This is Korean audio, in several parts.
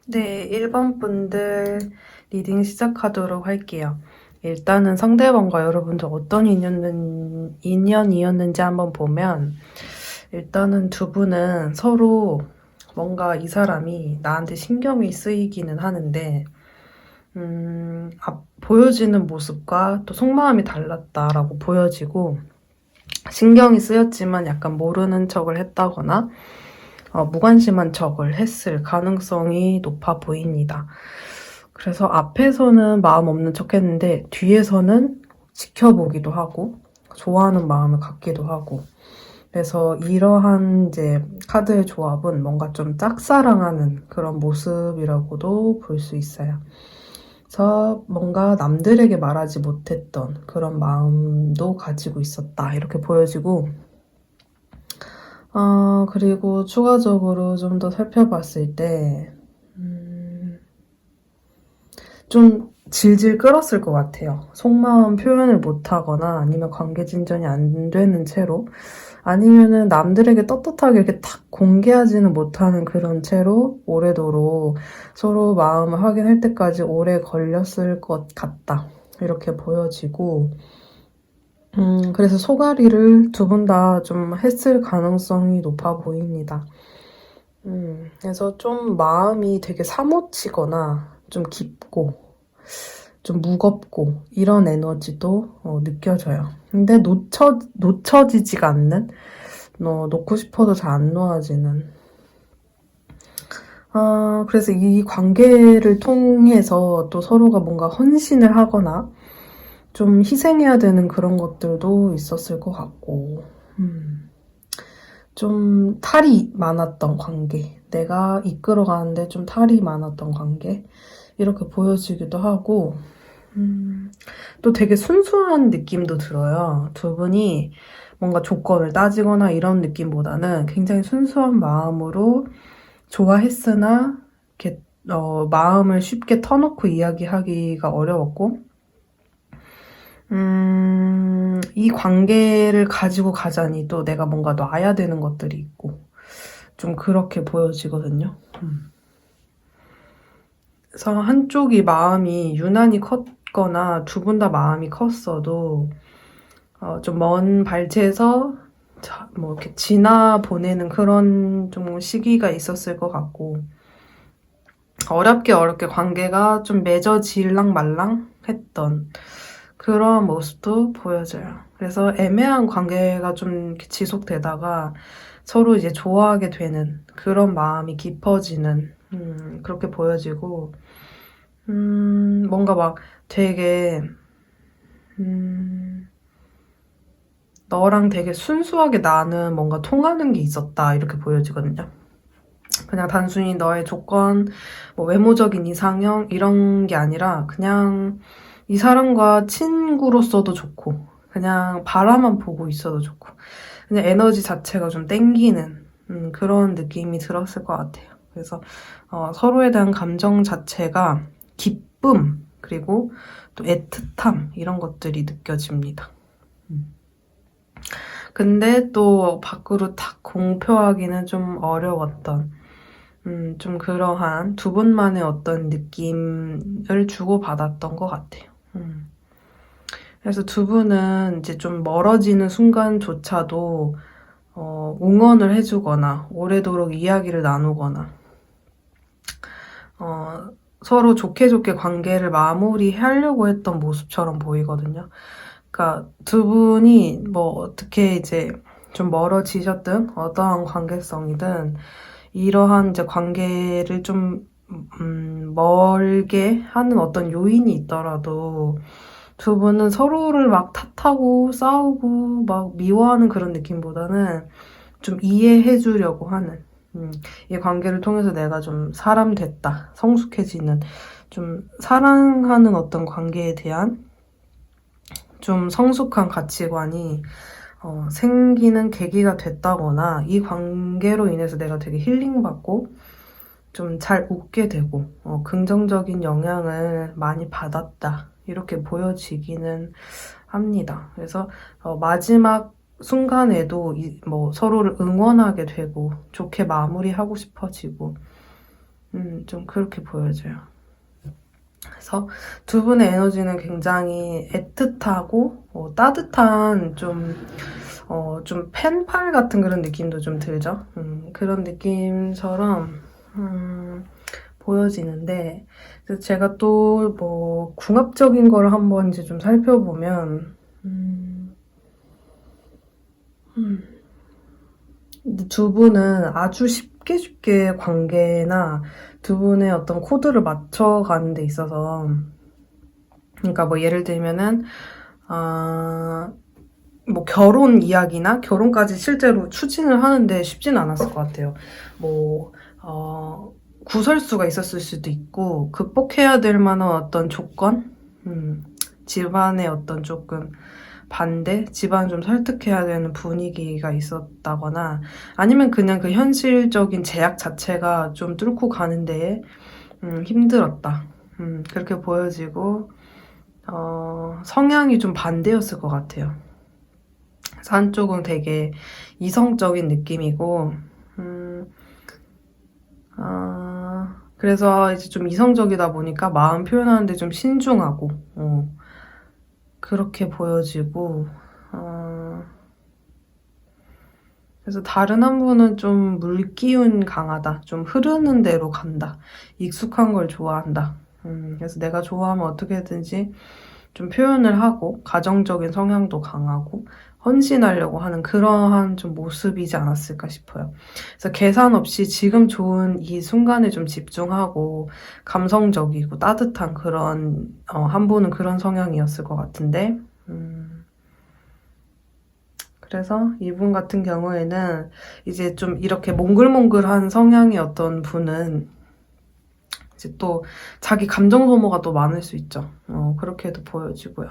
네, 1번 분들 리딩 시작하도록 할게요. 일단은 상대방과 여러분들 어떤 인연이었는지 한번 보면 일단은 두 분은 서로 뭔가 이 사람이 나한테 신경이 쓰이기는 하는데 보여지는 모습과 또 속마음이 달랐다라고 보여지고 신경이 쓰였지만 약간 모르는 척을 했다거나 무관심한 척을 했을 가능성이 높아 보입니다. 그래서 앞에서는 마음 없는 척 했는데 뒤에서는 지켜보기도 하고 좋아하는 마음을 갖기도 하고 그래서 이러한 이제 카드의 조합은 뭔가 좀 짝사랑하는 그런 모습이라고도 볼 수 있어요. 그래서 뭔가 남들에게 말하지 못했던 그런 마음도 가지고 있었다 이렇게 보여지고 그리고 추가적으로 좀 더 살펴봤을 때 좀 질질 끌었을 것 같아요. 속마음 표현을 못하거나 아니면 관계 진전이 안 되는 채로 아니면은 남들에게 떳떳하게 이렇게 탁 공개하지는 못하는 그런 채로 오래도록 서로 마음을 확인할 때까지 오래 걸렸을 것 같다. 이렇게 보여지고 그래서 소가리를 두 분 다 좀 했을 가능성이 높아 보입니다. 그래서 좀 마음이 되게 사무치거나 좀 깊고 좀 무겁고 이런 에너지도 느껴져요. 근데 놓쳐지지가 않는 놓고 싶어도 잘 안 놓아지는 그래서 이 관계를 통해서 또 서로가 뭔가 헌신을 하거나 좀 희생해야 되는 그런 것들도 있었을 것 같고 좀 탈이 많았던 관계 내가 이끌어가는데 좀 탈이 많았던 관계 이렇게 보여지기도 하고 또 되게 순수한 느낌도 들어요. 두 분이 뭔가 조건을 따지거나 이런 느낌보다는 굉장히 순수한 마음으로 좋아했으나 이렇게 마음을 쉽게 터놓고 이야기하기가 어려웠고 이 관계를 가지고 가자니 또 내가 뭔가 놔야 되는 것들이 있고 좀 그렇게 보여지거든요. 그래서 한쪽이 마음이 유난히 컸거나 두 분 다 마음이 컸어도 좀 먼 발치에서 뭐 이렇게 지나 보내는 그런 좀 시기가 있었을 것 같고 어렵게 관계가 좀 맺어질랑 말랑 했던 그런 모습도 보여져요. 그래서 애매한 관계가 좀 이렇게 지속되다가 서로 이제 좋아하게 되는 그런 마음이 깊어지는 그렇게 보여지고 뭔가 막 되게 너랑 되게 순수하게 나는 뭔가 통하는 게 있었다 이렇게 보여지거든요. 그냥 단순히 너의 조건, 뭐 외모적인 이상형 이런 게 아니라 그냥 이 사람과 친구로서도 좋고 그냥 바라만 보고 있어도 좋고 그냥 에너지 자체가 좀 땡기는 그런 느낌이 들었을 것 같아요. 그래서 서로에 대한 감정 자체가 기쁨 그리고 또 애틋함 이런 것들이 느껴집니다. 근데 또 밖으로 탁 공표하기는 좀 어려웠던 좀 그러한 두 분만의 어떤 느낌을 주고받았던 것 같아요. 그래서 두 분은 이제 좀 멀어지는 순간조차도 응원을 해주거나 오래도록 이야기를 나누거나 서로 좋게 관계를 마무리하려고 했던 모습처럼 보이거든요. 그러니까 두 분이 뭐 어떻게 이제 좀 멀어지셨든 어떠한 관계성이든 이러한 이제 관계를 좀 멀게 하는 어떤 요인이 있더라도 두 분은 서로를 막 탓하고 싸우고 막 미워하는 그런 느낌보다는 좀 이해해 주려고 하는 이 관계를 통해서 내가 좀 사람 됐다, 성숙해지는 좀 사랑하는 어떤 관계에 대한 좀 성숙한 가치관이 생기는 계기가 됐다거나 이 관계로 인해서 내가 되게 힐링받고 좀 잘 웃게 되고 긍정적인 영향을 많이 받았다 이렇게 보여지기는 합니다. 그래서 마지막 순간에도 뭐 서로를 응원하게 되고 좋게 마무리하고 싶어지고 좀 그렇게 보여져요. 그래서 두 분의 에너지는 굉장히 애틋하고 따뜻한 좀 펜팔 같은 그런 느낌도 좀 들죠. 그런 느낌처럼 보여지는데 제가 또 뭐 궁합적인 걸 한번 이제 좀 살펴보면 두 분은 아주 쉽게 관계나 두 분의 어떤 코드를 맞춰가는 데 있어서 그러니까 뭐 예를 들면은 뭐 결혼 이야기나 결혼까지 실제로 추진을 하는데 쉽진 않았을 것 같아요. 뭐 구설수가 있었을 수도 있고 극복해야 될 만한 어떤 조건, 집안의 어떤 조금 반대, 집안을 좀 설득해야 되는 분위기가 있었다거나 아니면 그냥 그 현실적인 제약 자체가 좀 뚫고 가는데 힘들었다. 그렇게 보여지고 성향이 좀 반대였을 것 같아요. 그래서 한쪽은 되게 이성적인 느낌이고 그래서 이제 좀 이성적이다 보니까 마음 표현하는데 좀 신중하고 그렇게 보여지고 그래서 다른 한 분은 좀 물기운 강하다. 좀 흐르는 대로 간다. 익숙한 걸 좋아한다. 그래서 내가 좋아하면 어떻게든지 좀 표현을 하고 가정적인 성향도 강하고 헌신하려고 하는 그러한 좀 모습이지 않았을까 싶어요. 그래서 계산 없이 지금 좋은 이 순간에 좀 집중하고 감성적이고 따뜻한 그런 한 분은 그런 성향이었을 것 같은데 그래서 이분 같은 경우에는 이제 좀 이렇게 몽글몽글한 성향의 어떤 분은 이제 또 자기 감정 소모가 또 많을 수 있죠. 그렇게도 보여지고요.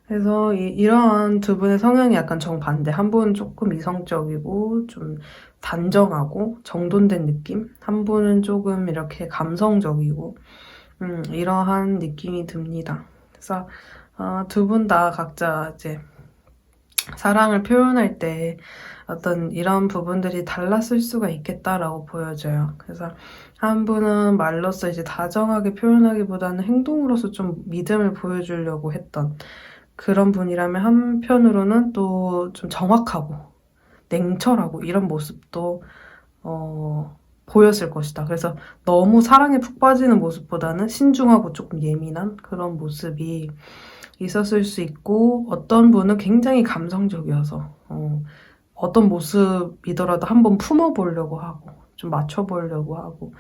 그래서 이러한 두 분의 성향이 약간 정반대. 한 분은 조금 이성적이고 좀 단정하고 정돈된 느낌. 한 분은 조금 이렇게 감성적이고 이러한 느낌이 듭니다. 그래서 두 분 다 각자 이제 사랑을 표현할 때 어떤 이런 부분들이 달랐을 수가 있겠다라고 보여져요. 그래서 한 분은 말로써 이제 다정하게 표현하기보다는 행동으로서 좀 믿음을 보여주려고 했던 그런 분이라면 한편으로는 또 좀 정확하고 냉철하고 이런 모습도 보였을 것이다. 그래서 너무 사랑에 푹 빠지는 모습보다는 신중하고 조금 예민한 그런 모습이 있었을 수 있고 어떤 분은 굉장히 감성적이어서 어떤 모습이더라도 한번 품어보려고 하고 좀 맞춰보려고 하고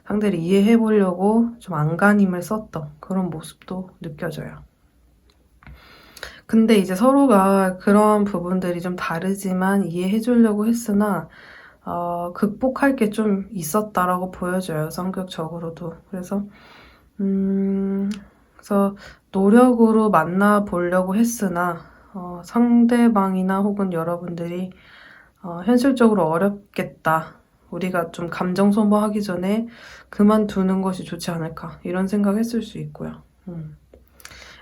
상대를 이해해보려고 좀 안간힘을 썼던 그런 모습도 느껴져요. 근데 이제 서로가 그런 부분들이 좀 다르지만 이해해주려고 했으나 극복할 게 좀 있었다라고 보여져요. 성격적으로도. 그래서 노력으로 만나보려고 했으나 상대방이나 혹은 여러분들이 현실적으로 어렵겠다. 우리가 좀 감정 소모하기 전에 그만두는 것이 좋지 않을까 이런 생각했을 수 있고요.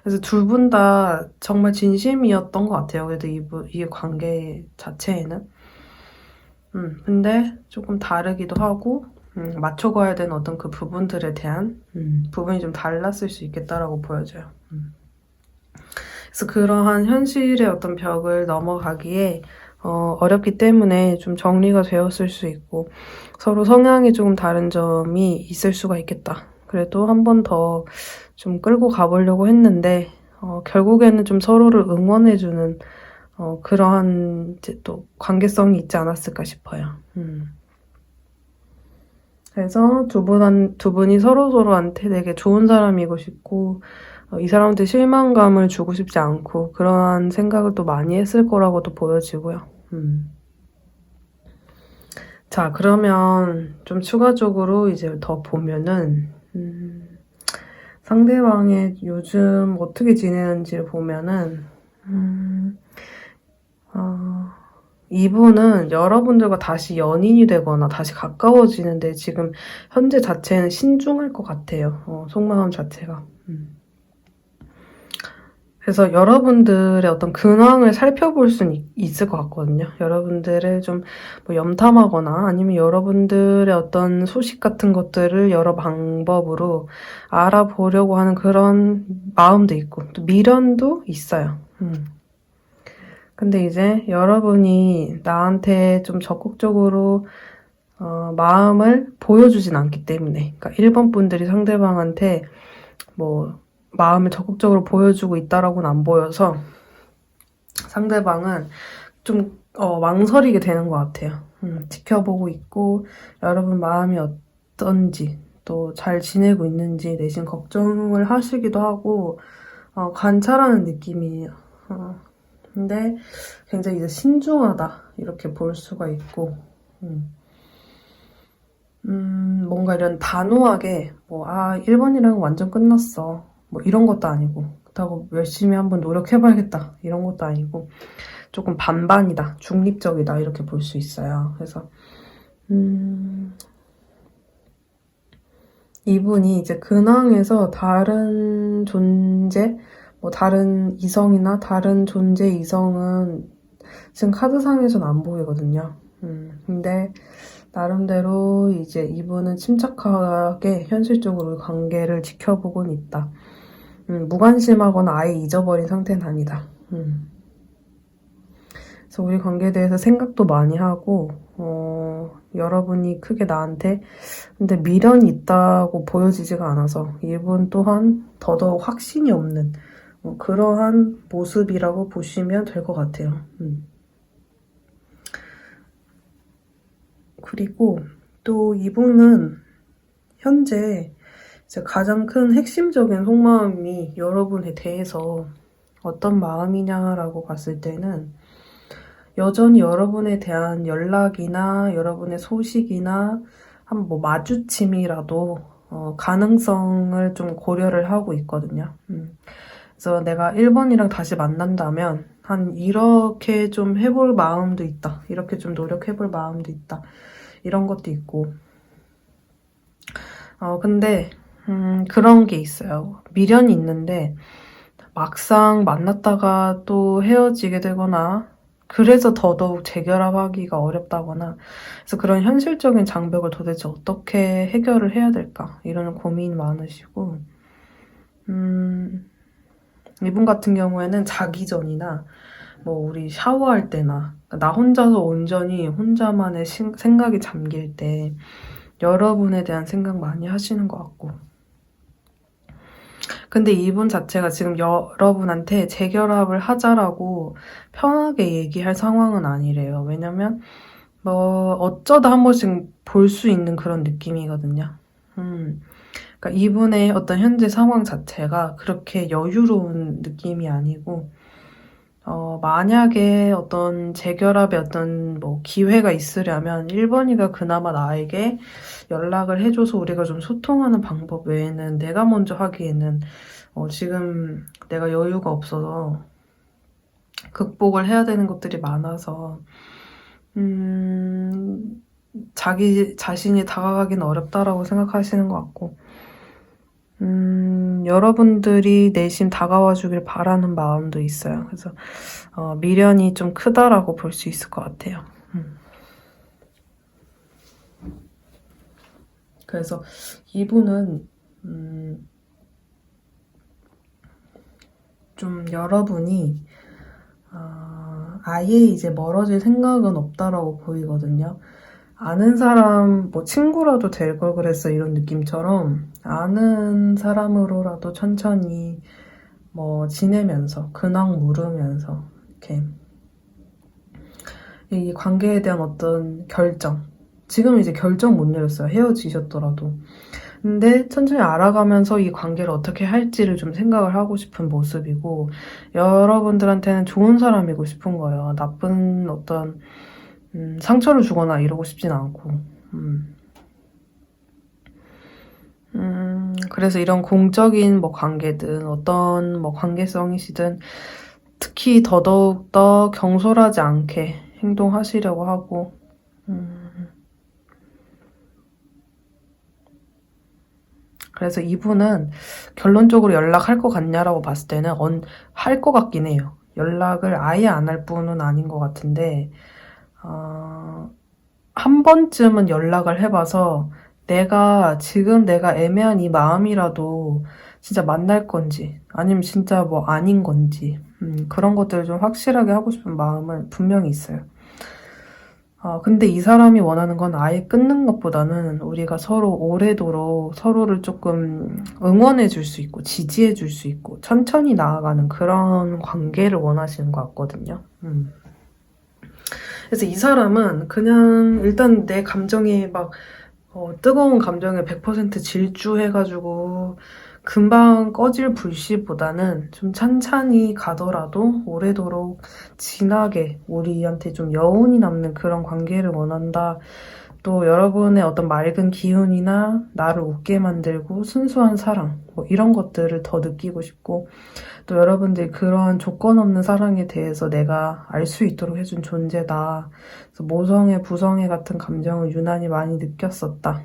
그래서 둘 분 다 정말 진심이었던 것 같아요. 그래도 이 관계 자체에는. 근데 조금 다르기도 하고 맞춰가야 되는 어떤 그 부분들에 대한 부분이 좀 달랐을 수 있겠다라고 보여져요. 그래서 그러한 현실의 어떤 벽을 넘어가기에 어렵기 때문에 좀 정리가 되었을 수 있고 서로 성향이 조금 다른 점이 있을 수가 있겠다. 그래도 한 번 더 좀 끌고 가보려고 했는데 결국에는 좀 서로를 응원해주는 그러한 이제 또 관계성이 있지 않았을까 싶어요. 그래서 두 분이 서로한테 되게 좋은 사람이고 싶고 이 사람한테 실망감을 주고 싶지 않고 그러한 생각을 또 많이 했을 거라고도 보여지고요. 자, 그러면 좀 추가적으로 이제 더 보면은 상대방의 요즘 어떻게 지내는지를 보면은 이분은 여러분들과 다시 연인이 되거나 다시 가까워지는데 지금 현재 자체는 신중할 것 같아요. 속마음 자체가. 그래서 여러분들의 어떤 근황을 살펴볼 수는 있을 것 같거든요. 여러분들을 좀 뭐 염탐하거나 아니면 여러분들의 어떤 소식 같은 것들을 여러 방법으로 알아보려고 하는 그런 마음도 있고 또 미련도 있어요. 근데 이제 여러분이 나한테 좀 적극적으로 마음을 보여주진 않기 때문에, 그러니까 1번 분들이 상대방한테 뭐 마음을 적극적으로 보여주고 있다라고는 안 보여서 상대방은 좀 망설이게 되는 것 같아요. 지켜보고 있고 여러분 마음이 어떤지 또 잘 지내고 있는지 내심 걱정을 하시기도 하고 관찰하는 느낌이에요. 근데 굉장히 이제 신중하다 이렇게 볼 수가 있고 뭔가 이런 단호하게 1번이랑 완전 끝났어 뭐 이런 것도 아니고 그렇다고 열심히 한번 노력해봐야겠다 이런 것도 아니고 조금 반반이다 중립적이다 이렇게 볼 수 있어요. 그래서 이분이 이제 근황에서 다른 존재 뭐 다른 이성이나 다른 존재 이성은 지금 카드상에서는 안 보이거든요. 근데 나름대로 이제 이분은 침착하게 현실적으로 관계를 지켜보곤 있다. 무관심하거나 아예 잊어버린 상태는 아니다. 그래서 우리 관계에 대해서 생각도 많이 하고 여러분이 크게 나한테 근데 미련이 있다고 보여지지가 않아서 이분 또한 더더욱 확신이 없는 그러한 모습이라고 보시면 될 것 같아요. 그리고 또 이분은 현재 이제 가장 큰 핵심적인 속마음이 여러분에 대해서 어떤 마음이냐라고 봤을 때는 여전히 여러분에 대한 연락이나 여러분의 소식이나 한 뭐 마주침이라도 가능성을 좀 고려를 하고 있거든요. 그래서 내가 1번이랑 다시 만난다면 한 이렇게 좀 해볼 마음도 있다. 이렇게 좀 노력해볼 마음도 있다. 이런 것도 있고 근데 그런 게 있어요. 미련이 있는데 막상 만났다가 또 헤어지게 되거나 그래서 더더욱 재결합하기가 어렵다거나 그래서 그런 현실적인 장벽을 도대체 어떻게 해결을 해야 될까 이런 고민이 많으시고 이분 같은 경우에는 자기 전이나 뭐 우리 샤워할 때나 나 혼자서 온전히 혼자만의 생각이 잠길 때 여러분에 대한 생각 많이 하시는 것 같고 근데 이분 자체가 지금 여러분한테 재결합을 하자라고 편하게 얘기할 상황은 아니래요. 왜냐면 뭐 어쩌다 한 번씩 볼 수 있는 그런 느낌이거든요. 그러니까 이분의 어떤 현재 상황 자체가 그렇게 여유로운 느낌이 아니고 만약에 어떤 재결합의 어떤 뭐 기회가 있으려면 1번이가 그나마 나에게 연락을 해줘서 우리가 좀 소통하는 방법 외에는 내가 먼저 하기에는 지금 내가 여유가 없어서 극복을 해야 되는 것들이 많아서 자기 자신이 다가가기는 어렵다라고 생각하시는 것 같고 여러분들이 내심 다가와 주길 바라는 마음도 있어요. 그래서 미련이 좀 크다라고 볼 수 있을 것 같아요. 그래서 이분은 좀 여러분이 아예 이제 멀어질 생각은 없다라고 보이거든요. 아는 사람, 뭐 친구라도 될 걸 그랬어 이런 느낌처럼 아는 사람으로라도 천천히 뭐 지내면서 근황 물으면서 이렇게 이 관계에 대한 어떤 결정 지금 이제 결정 못 내렸어요. 헤어지셨더라도 근데 천천히 알아가면서 이 관계를 어떻게 할지를 좀 생각을 하고 싶은 모습이고 여러분들한테는 좋은 사람이고 싶은 거예요. 나쁜 어떤 상처를 주거나 이러고 싶진 않고 그래서 이런 공적인 뭐 관계든 어떤 뭐 관계성이시든 특히 더더욱 더 경솔하지 않게 행동하시려고 하고 그래서 이분은 결론적으로 연락할 것 같냐라고 봤을 때는 할 것 같긴 해요. 연락을 아예 안 할 분은 아닌 것 같은데 한 번쯤은 연락을 해봐서 지금 내가 애매한 이 마음이라도 진짜 만날 건지 아니면 진짜 뭐 아닌 건지 그런 것들을 좀 확실하게 하고 싶은 마음은 분명히 있어요. 근데 이 사람이 원하는 건 아예 끊는 것보다는 우리가 서로 오래도록 서로를 조금 응원해 줄 수 있고 지지해 줄 수 있고 천천히 나아가는 그런 관계를 원하시는 것 같거든요. 그래서 이 사람은 그냥 일단 내 감정에 막 뜨거운 감정에 100% 질주해가지고 금방 꺼질 불씨보다는 좀 찬찬히 가더라도 오래도록 진하게 우리한테 좀 여운이 남는 그런 관계를 원한다. 또 여러분의 어떤 맑은 기운이나 나를 웃게 만들고 순수한 사랑 뭐 이런 것들을 더 느끼고 싶고 또 여러분들이 그러한 조건 없는 사랑에 대해서 내가 알 수 있도록 해준 존재다. 그래서 모성애, 부성애 같은 감정을 유난히 많이 느꼈었다.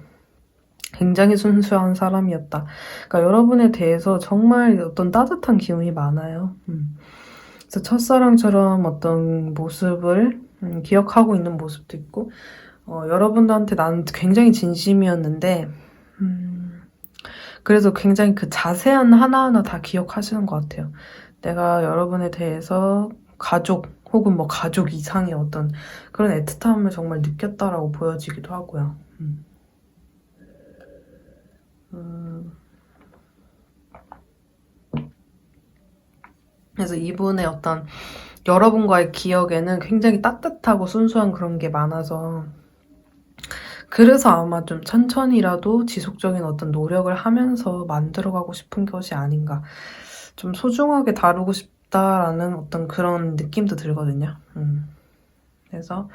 굉장히 순수한 사람이었다. 그러니까 여러분에 대해서 정말 어떤 따뜻한 기운이 많아요. 그래서 첫사랑처럼 어떤 모습을 기억하고 있는 모습도 있고 여러분들한테 나는 굉장히 진심이었는데 그래서 굉장히 그 자세한 하나하나 다 기억하시는 것 같아요. 내가 여러분에 대해서 가족 혹은 뭐 가족 이상의 어떤 그런 애틋함을 정말 느꼈다라고 보여지기도 하고요. 그래서 이분의 어떤 여러분과의 기억에는 굉장히 따뜻하고 순수한 그런 게 많아서 그래서 아마 좀 천천히라도 지속적인 어떤 노력을 하면서 만들어가고 싶은 것이 아닌가. 좀 소중하게 다루고 싶다라는 어떤 그런 느낌도 들거든요. 그래서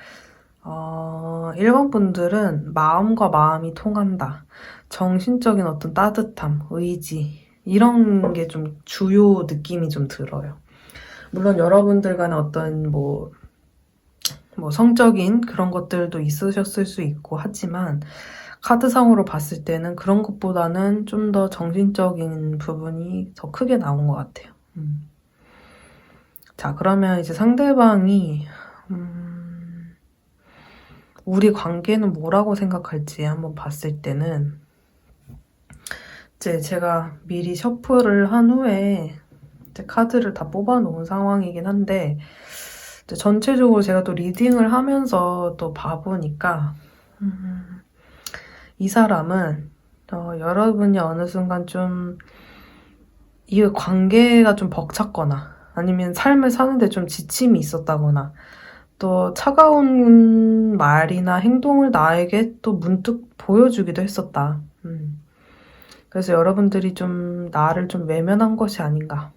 1번 분들은 마음과 마음이 통한다. 정신적인 어떤 따뜻함, 의지 이런 게 좀 주요 느낌이 좀 들어요. 물론 여러분들 간에 어떤 뭐 성적인 그런 것들도 있으셨을 수 있고 하지만 카드상으로 봤을 때는 그런 것보다는 좀 더 정신적인 부분이 더 크게 나온 것 같아요. 자, 그러면 이제 상대방이 우리 관계는 뭐라고 생각할지 한번 봤을 때는 이제 제가 미리 셔플을 한 후에 이제 카드를 다 뽑아놓은 상황이긴 한데 전체적으로 제가 또 리딩을 하면서 또 봐보니까 이 사람은 여러분이 어느 순간 좀 이 관계가 좀 벅찼거나 아니면 삶을 사는데 좀 지침이 있었다거나 또 차가운 말이나 행동을 나에게 또 문득 보여주기도 했었다. 그래서 여러분들이 좀 나를 좀 외면한 것이 아닌가.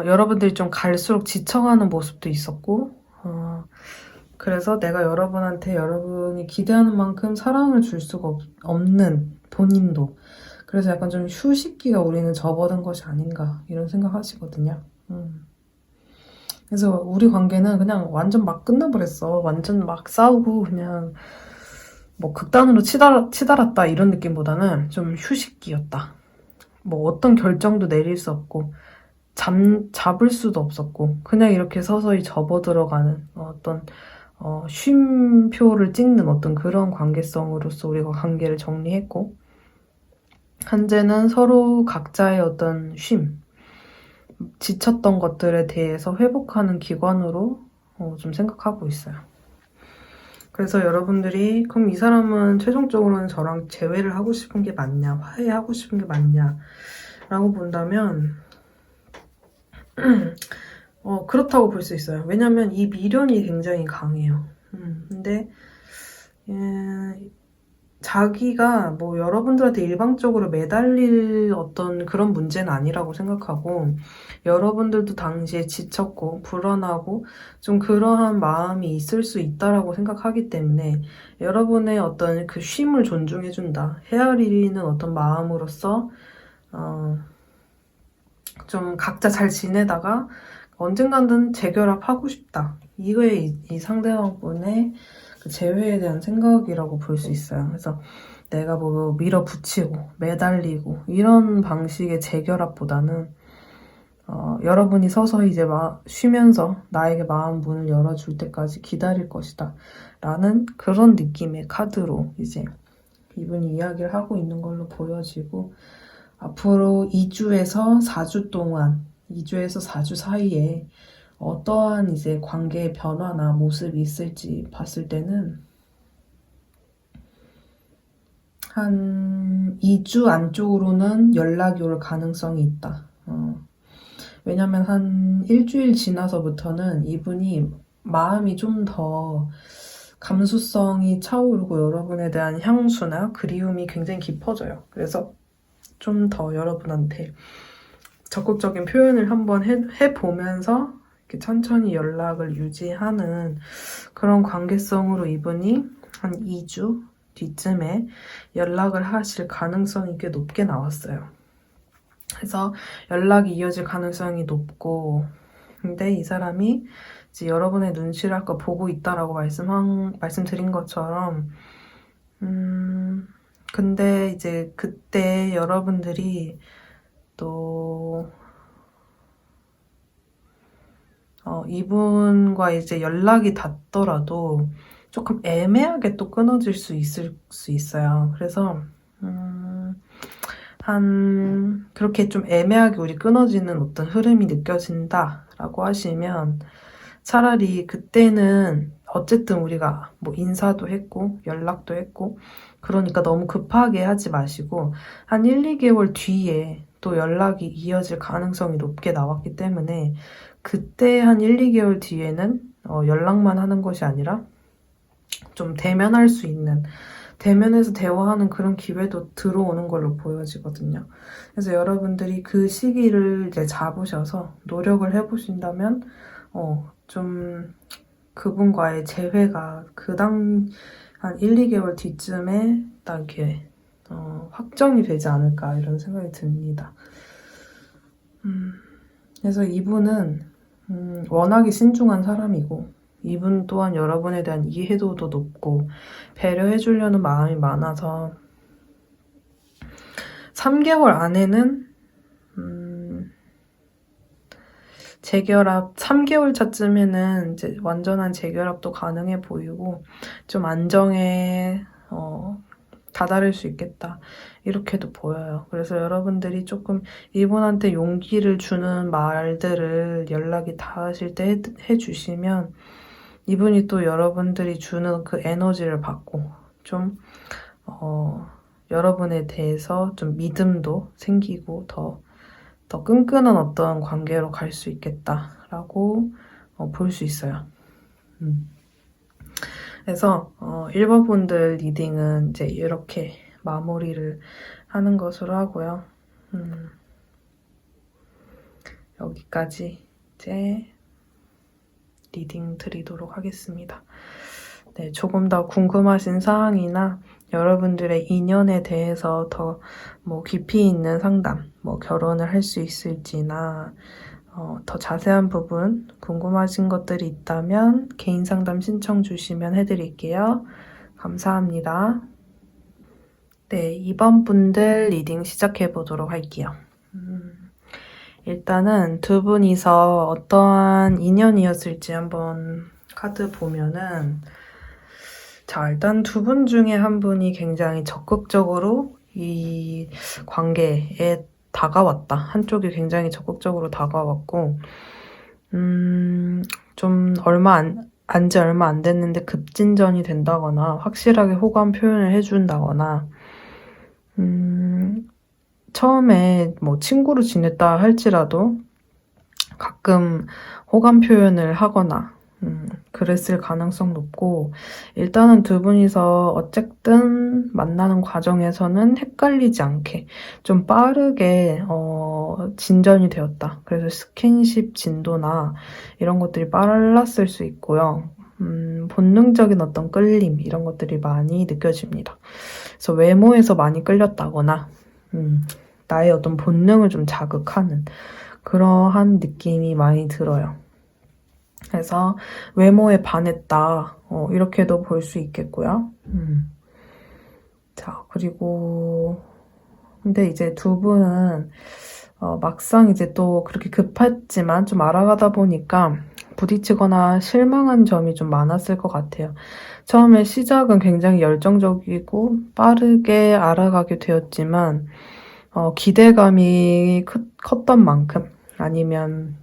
여러분들이 좀 갈수록 지쳐가는 모습도 있었고 그래서 내가 여러분한테 여러분이 기대하는 만큼 사랑을 줄 수가 없는 본인도 그래서 약간 좀 휴식기가 우리는 접어든 것이 아닌가 이런 생각하시거든요. 그래서 우리 관계는 그냥 완전 막 끝나버렸어. 완전 막 싸우고 그냥 뭐 극단으로 치달았다 이런 느낌보다는 좀 휴식기였다. 뭐 어떤 결정도 내릴 수 없고 잡을 수도 없었고 그냥 이렇게 서서히 접어들어가는 어떤 쉼표를 찍는 어떤 그런 관계성으로서 우리가 관계를 정리했고 현재는 서로 각자의 어떤 지쳤던 것들에 대해서 회복하는 기관으로 좀 생각하고 있어요. 그래서 여러분들이 그럼 이 사람은 최종적으로는 저랑 재회를 하고 싶은 게 맞냐 화해하고 싶은 게 맞냐 라고 본다면 그렇다고 볼 수 있어요. 왜냐면 이 미련이 굉장히 강해요. 근데 자기가 뭐 여러분들한테 일방적으로 매달릴 어떤 그런 문제는 아니라고 생각하고 여러분들도 당시에 지쳤고 불안하고 좀 그러한 마음이 있을 수 있다라고 생각하기 때문에 여러분의 어떤 그 쉼을 존중해준다. 헤아리는 어떤 마음으로서 좀 각자 잘 지내다가 언젠가는 재결합하고 싶다. 이거에 이 상대방분의 그 재회에 대한 생각이라고 볼 수 있어요. 그래서 내가 뭐 밀어붙이고 매달리고 이런 방식의 재결합보다는 여러분이 서서히 이제 쉬면서 나에게 마음 문을 열어줄 때까지 기다릴 것이다 라는 그런 느낌의 카드로 이제 이분이 이야기를 하고 있는 걸로 보여지고, 앞으로 2주에서 4주 동안 2주에서 4주 사이에 어떠한 이제 관계의 변화나 모습이 있을지 봤을 때는 한 2주 안쪽으로는 연락이 올 가능성이 있다. 왜냐면 한 일주일 지나서부터는 이분이 마음이 좀 더 감수성이 차오르고 여러분에 대한 향수나 그리움이 굉장히 깊어져요. 그래서 좀 더 여러분한테 적극적인 표현을 한번 해보면서 이렇게 천천히 연락을 유지하는 그런 관계성으로 이분이 한 2주 뒤쯤에 연락을 하실 가능성이 꽤 높게 나왔어요. 그래서 연락이 이어질 가능성이 높고, 근데 이 사람이 이제 여러분의 눈치를 아까 보고 있다라고 말씀드린 것처럼, 근데 이제 그때 여러분들이 또 이분과 이제 연락이 닿더라도 조금 애매하게 또 끊어질 수 있어요. 그래서 그렇게 좀 애매하게 우리 끊어지는 어떤 흐름이 느껴진다라고 하시면 차라리 그때는 어쨌든 우리가 뭐 인사도 했고 연락도 했고 그러니까 너무 급하게 하지 마시고 한 1, 2개월 뒤에 또 연락이 이어질 가능성이 높게 나왔기 때문에 그때 한 1, 2개월 뒤에는 연락만 하는 것이 아니라 좀 대면할 수 있는, 대면에서 대화하는 그런 기회도 들어오는 걸로 보여지거든요. 그래서 여러분들이 그 시기를 이제 잡으셔서 노력을 해보신다면 좀 그분과의 재회가 한 1, 2개월 뒤쯤에 딱 이렇게 확정이 되지 않을까 이런 생각이 듭니다. 그래서 이분은 워낙에 신중한 사람이고 이분 또한 여러분에 대한 이해도도 높고 배려해주려는 마음이 많아서 3개월 안에는 재결합, 3개월 차쯤에는 이제 완전한 재결합도 가능해 보이고 좀 안정에 다다를 수 있겠다 이렇게도 보여요. 그래서 여러분들이 조금 이분한테 용기를 주는 말들을 연락이 닿으실 때 해주시면 이분이 또 여러분들이 주는 그 에너지를 받고 좀 여러분에 대해서 좀 믿음도 생기고 더 끈끈한 어떤 관계로 갈 수 있겠다라고 볼 수 있어요. 그래서 1번 분들 리딩은 이제 이렇게 마무리를 하는 것으로 하고요. 여기까지 이제 리딩 드리도록 하겠습니다. 네, 조금 더 궁금하신 사항이나 여러분들의 인연에 대해서 더 뭐 깊이 있는 상담, 뭐 결혼을 할 수 있을지나 더 자세한 부분 궁금하신 것들이 있다면 개인 상담 신청 주시면 해드릴게요. 감사합니다. 네, 2번 분들 리딩 시작해 보도록 할게요. 일단은 두 분이서 어떠한 인연이었을지 한번 카드 보면은, 자, 일단 두 분 중에 한 분이 굉장히 적극적으로 이 관계에 다가왔다. 한쪽이 굉장히 적극적으로 다가왔고, 좀 안지 얼마 안 됐는데 급진전이 된다거나, 확실하게 호감 표현을 해준다거나, 처음에 뭐 친구로 지냈다 할지라도 가끔 호감 표현을 하거나, 그랬을 가능성 높고, 일단은 두 분이서 어쨌든 만나는 과정에서는 헷갈리지 않게 좀 빠르게 진전이 되었다. 그래서 스킨십 진도나 이런 것들이 빨랐을 수 있고요. 본능적인 어떤 끌림 이런 것들이 많이 느껴집니다. 그래서 외모에서 많이 끌렸다거나 나의 어떤 본능을 좀 자극하는 그러한 느낌이 많이 들어요. 그래서 외모에 반했다, 이렇게도 볼 수 있겠고요. 자, 그리고 근데 이제 두 분은 막상 이제 또 그렇게 급했지만 좀 알아가다 보니까 부딪히거나 실망한 점이 좀 많았을 것 같아요. 처음에 시작은 굉장히 열정적이고 빠르게 알아가게 되었지만 기대감이 컸던 만큼 아니면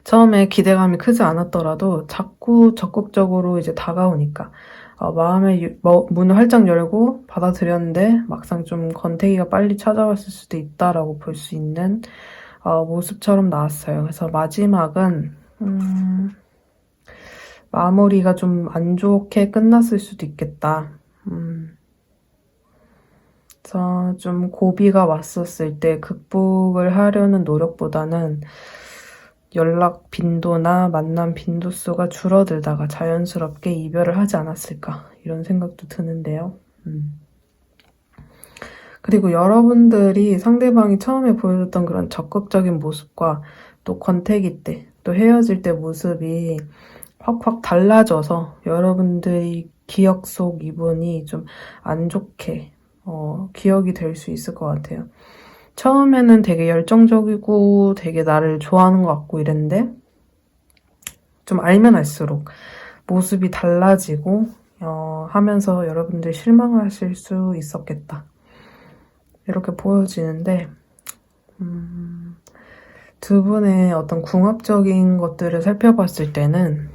처음에 기대감이 크지 않았더라도 자꾸 적극적으로 이제 다가오니까 마음의 문을 활짝 열고 받아들였는데 막상 좀 권태기가 빨리 찾아왔을 수도 있다라고 볼 수 있는 모습처럼 나왔어요. 그래서 마지막은 마무리가 좀 안 좋게 끝났을 수도 있겠다. 그래서 좀 고비가 왔었을 때 극복을 하려는 노력보다는 연락 빈도나 만남 빈도수가 줄어들다가 자연스럽게 이별을 하지 않았을까 이런 생각도 드는데요. 그리고 여러분들이 상대방이 처음에 보여줬던 그런 적극적인 모습과 또 권태기 때, 또 헤어질 때 모습이 확확 달라져서 여러분들이 기억 속 이분이 좀 안 좋게 기억이 될 수 있을 것 같아요. 처음에는 되게 열정적이고 되게 나를 좋아하는 것 같고 이랬는데 좀 알면 알수록 모습이 달라지고 하면서 여러분들 실망하실 수 있었겠다. 이렇게 보여지는데 두 분의 어떤 궁합적인 것들을 살펴봤을 때는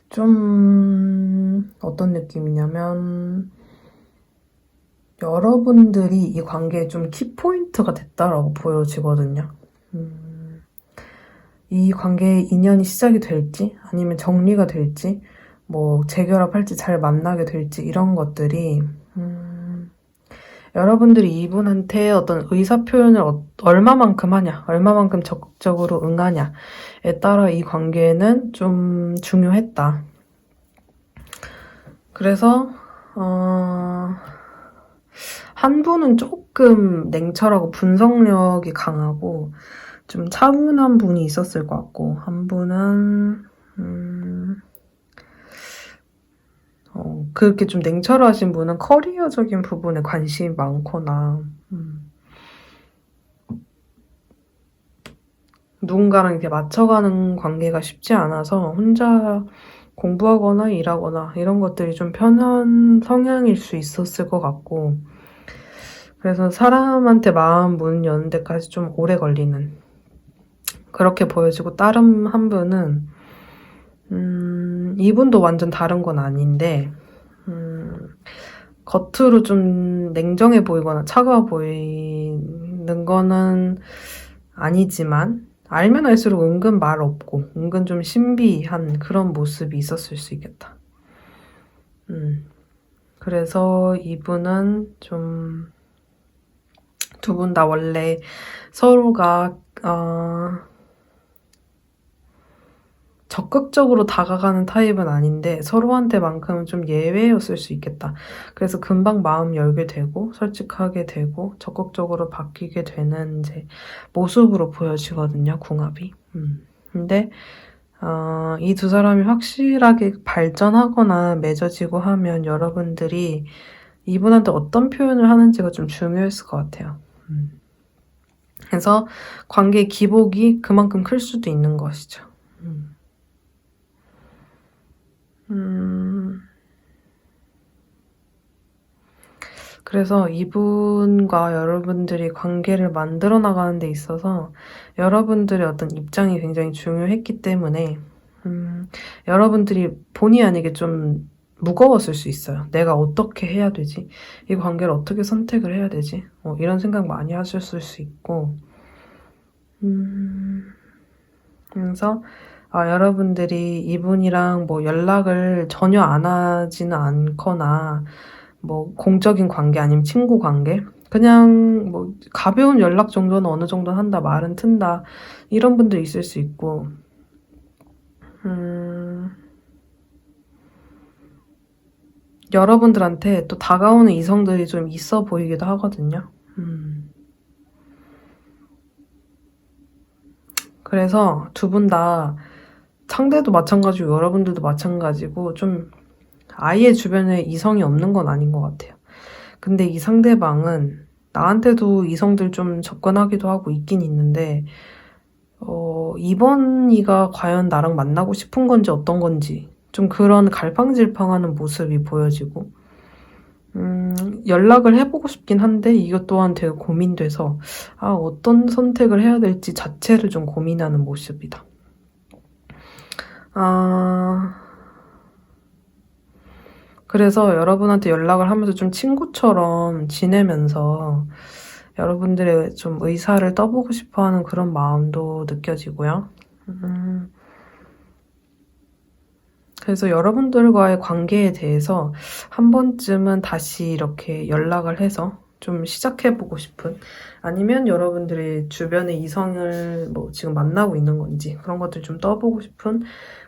좀 어떤 느낌이냐면 여러분들이 이 관계에 좀 키포인트가 됐다라고 보여지거든요. 이 관계의 인연이 시작이 될지 아니면 정리가 될지 뭐 재결합할지 잘 만나게 될지 이런 것들이 여러분들이 이분한테 어떤 의사표현을 얼마만큼 하냐, 얼마만큼 적극적으로 응하냐에 따라 이 관계는 좀 중요했다. 그래서 한 분은 조금 냉철하고 분석력이 강하고 좀 차분한 분이 있었을 것 같고 한 분은 그렇게 좀 냉철하신 분은 커리어적인 부분에 관심이 많거나 누군가랑 이렇게 맞춰가는 관계가 쉽지 않아서 혼자 공부하거나 일하거나 이런 것들이 좀 편한 성향일 수 있었을 것 같고 그래서 사람한테 마음 문 여는 데까지 좀 오래 걸리는 그렇게 보여지고 다른 한 분은 이분도 완전 다른 건 아닌데 겉으로 좀 냉정해 보이거나 차가워 보이는 거는 아니지만 알면 알수록 은근 말 없고 은근 좀 신비한 그런 모습이 있었을 수 있겠다. 그래서 이분은 좀 두 분 다 원래 서로가 적극적으로 다가가는 타입은 아닌데 서로한테만큼은 좀 예외였을 수 있겠다. 그래서 금방 마음 열게 되고 솔직하게 되고 적극적으로 바뀌게 되는 이제 모습으로 보여지거든요, 궁합이. 근데 이 두 사람이 확실하게 발전하거나 맺어지고 하면 여러분들이 이분한테 어떤 표현을 하는지가 좀 중요했을 것 같아요. 그래서 관계의 기복이 그만큼 클 수도 있는 것이죠. 그래서 이분과 여러분들이 관계를 만들어 나가는 데 있어서 여러분들의 어떤 입장이 굉장히 중요했기 때문에 여러분들이 본의 아니게 좀 무거웠을 수 있어요. 내가 어떻게 해야 되지? 이 관계를 어떻게 선택을 해야 되지? 이런 생각 많이 하셨을 수 있고 그래서 여러분들이 이분이랑 뭐 연락을 전혀 안 하지는 않거나 뭐 공적인 관계 아니면 친구 관계 그냥 뭐 가벼운 연락 정도는 어느 정도는 한다 말은 튼다 이런 분들 있을 수 있고 여러분들한테 또 다가오는 이성들이 좀 있어 보이기도 하거든요. 그래서 두 분 다 상대도 마찬가지고 여러분들도 마찬가지고 좀 아예 주변에 이성이 없는 건 아닌 것 같아요. 근데 이 상대방은 나한테도 이성들 좀 접근하기도 하고 있긴 있는데 이번이가 과연 나랑 만나고 싶은 건지 어떤 건지 좀 그런 갈팡질팡하는 모습이 보여지고 연락을 해보고 싶긴 한데 이것 또한 되게 고민돼서 어떤 선택을 해야 될지 자체를 좀 고민하는 모습이다. 그래서 여러분한테 연락을 하면서 좀 친구처럼 지내면서 여러분들의 좀 의사를 떠보고 싶어하는 그런 마음도 느껴지고요. 그래서 여러분들과의 관계에 대해서 한 번쯤은 다시 이렇게 연락을 해서 좀 시작해보고 싶은, 아니면 여러분들이 주변의 이성을 뭐 지금 만나고 있는 건지 그런 것들 좀 떠보고 싶은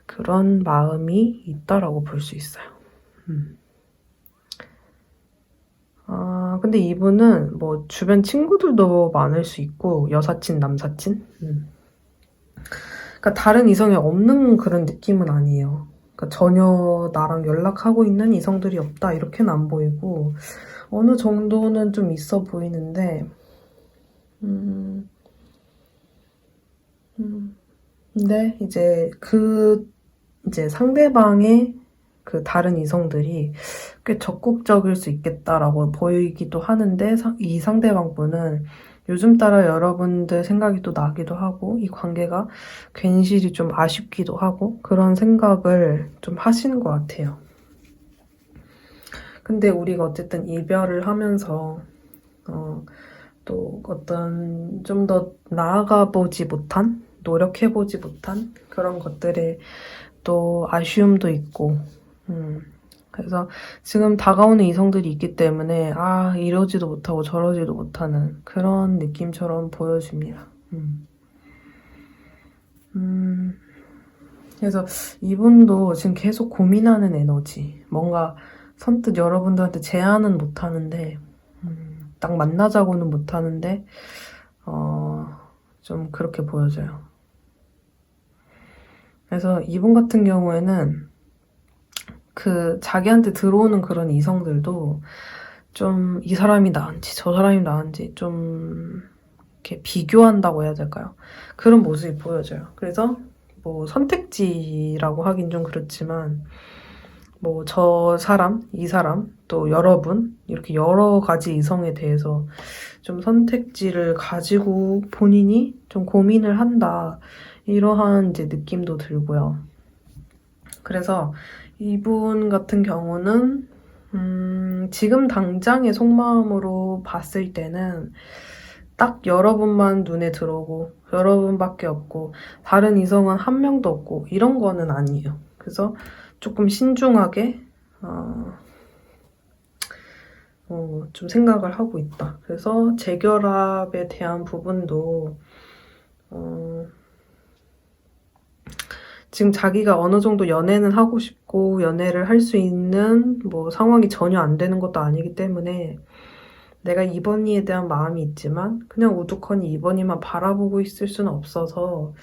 그런 마음이 있다라고 볼 수 있어요. 근데 이분은 뭐 주변 친구들도 많을 수 있고 여사친, 남사친? 그러니까 다른 이성이 없는 그런 느낌은 아니에요. 그러니까 전혀 나랑 연락하고 있는 이성들이 없다 이렇게는 안 보이고 어느 정도는 좀 있어 보이는데 근데 이제 이제 상대방의 그 다른 이성들이 꽤 적극적일 수 있겠다라고 보이기도 하는데 이 상대방 분은 요즘 따라 여러분들 생각이 또 나기도 하고 이 관계가 괜시리 좀 아쉽기도 하고 그런 생각을 좀 하시는 것 같아요. 근데 우리가 어쨌든 이별을 하면서 또 어떤 좀 더 나아가 보지 못한, 노력해보지 못한 그런 것들에 또 아쉬움도 있고 그래서 지금 다가오는 이성들이 있기 때문에 이러지도 못하고 저러지도 못하는 그런 느낌처럼 보여집니다. 그래서 이분도 지금 계속 고민하는 에너지, 뭔가 선뜻 여러분들한테 제안은 못하는데 딱 만나자고는 못하는데 좀 그렇게 보여져요. 그래서 이분 같은 경우에는 그 자기한테 들어오는 그런 이성들도 좀 이 사람이 나은지 저 사람이 나은지 좀 이렇게 비교한다고 해야 될까요? 그런 모습이 보여져요. 그래서 뭐 선택지라고 하긴 좀 그렇지만 뭐 저 사람, 이 사람, 또 여러분 이렇게 여러 가지 이성에 대해서 좀 선택지를 가지고 본인이 좀 고민을 한다 이러한 이제 느낌도 들고요. 그래서 이분 같은 경우는 지금 당장의 속마음으로 봤을 때는 딱 여러분만 눈에 들어오고 여러분밖에 없고 다른 이성은 한 명도 없고 이런 거는 아니에요. 그래서 조금 신중하게 좀 생각을 하고 있다. 그래서 재결합에 대한 부분도 지금 자기가 어느 정도 연애는 하고 싶고 연애를 할 수 있는 뭐 상황이 전혀 안 되는 것도 아니기 때문에 내가 이번이에 대한 마음이 있지만 그냥 우두커니 이번이만 바라보고 있을 수는 없어서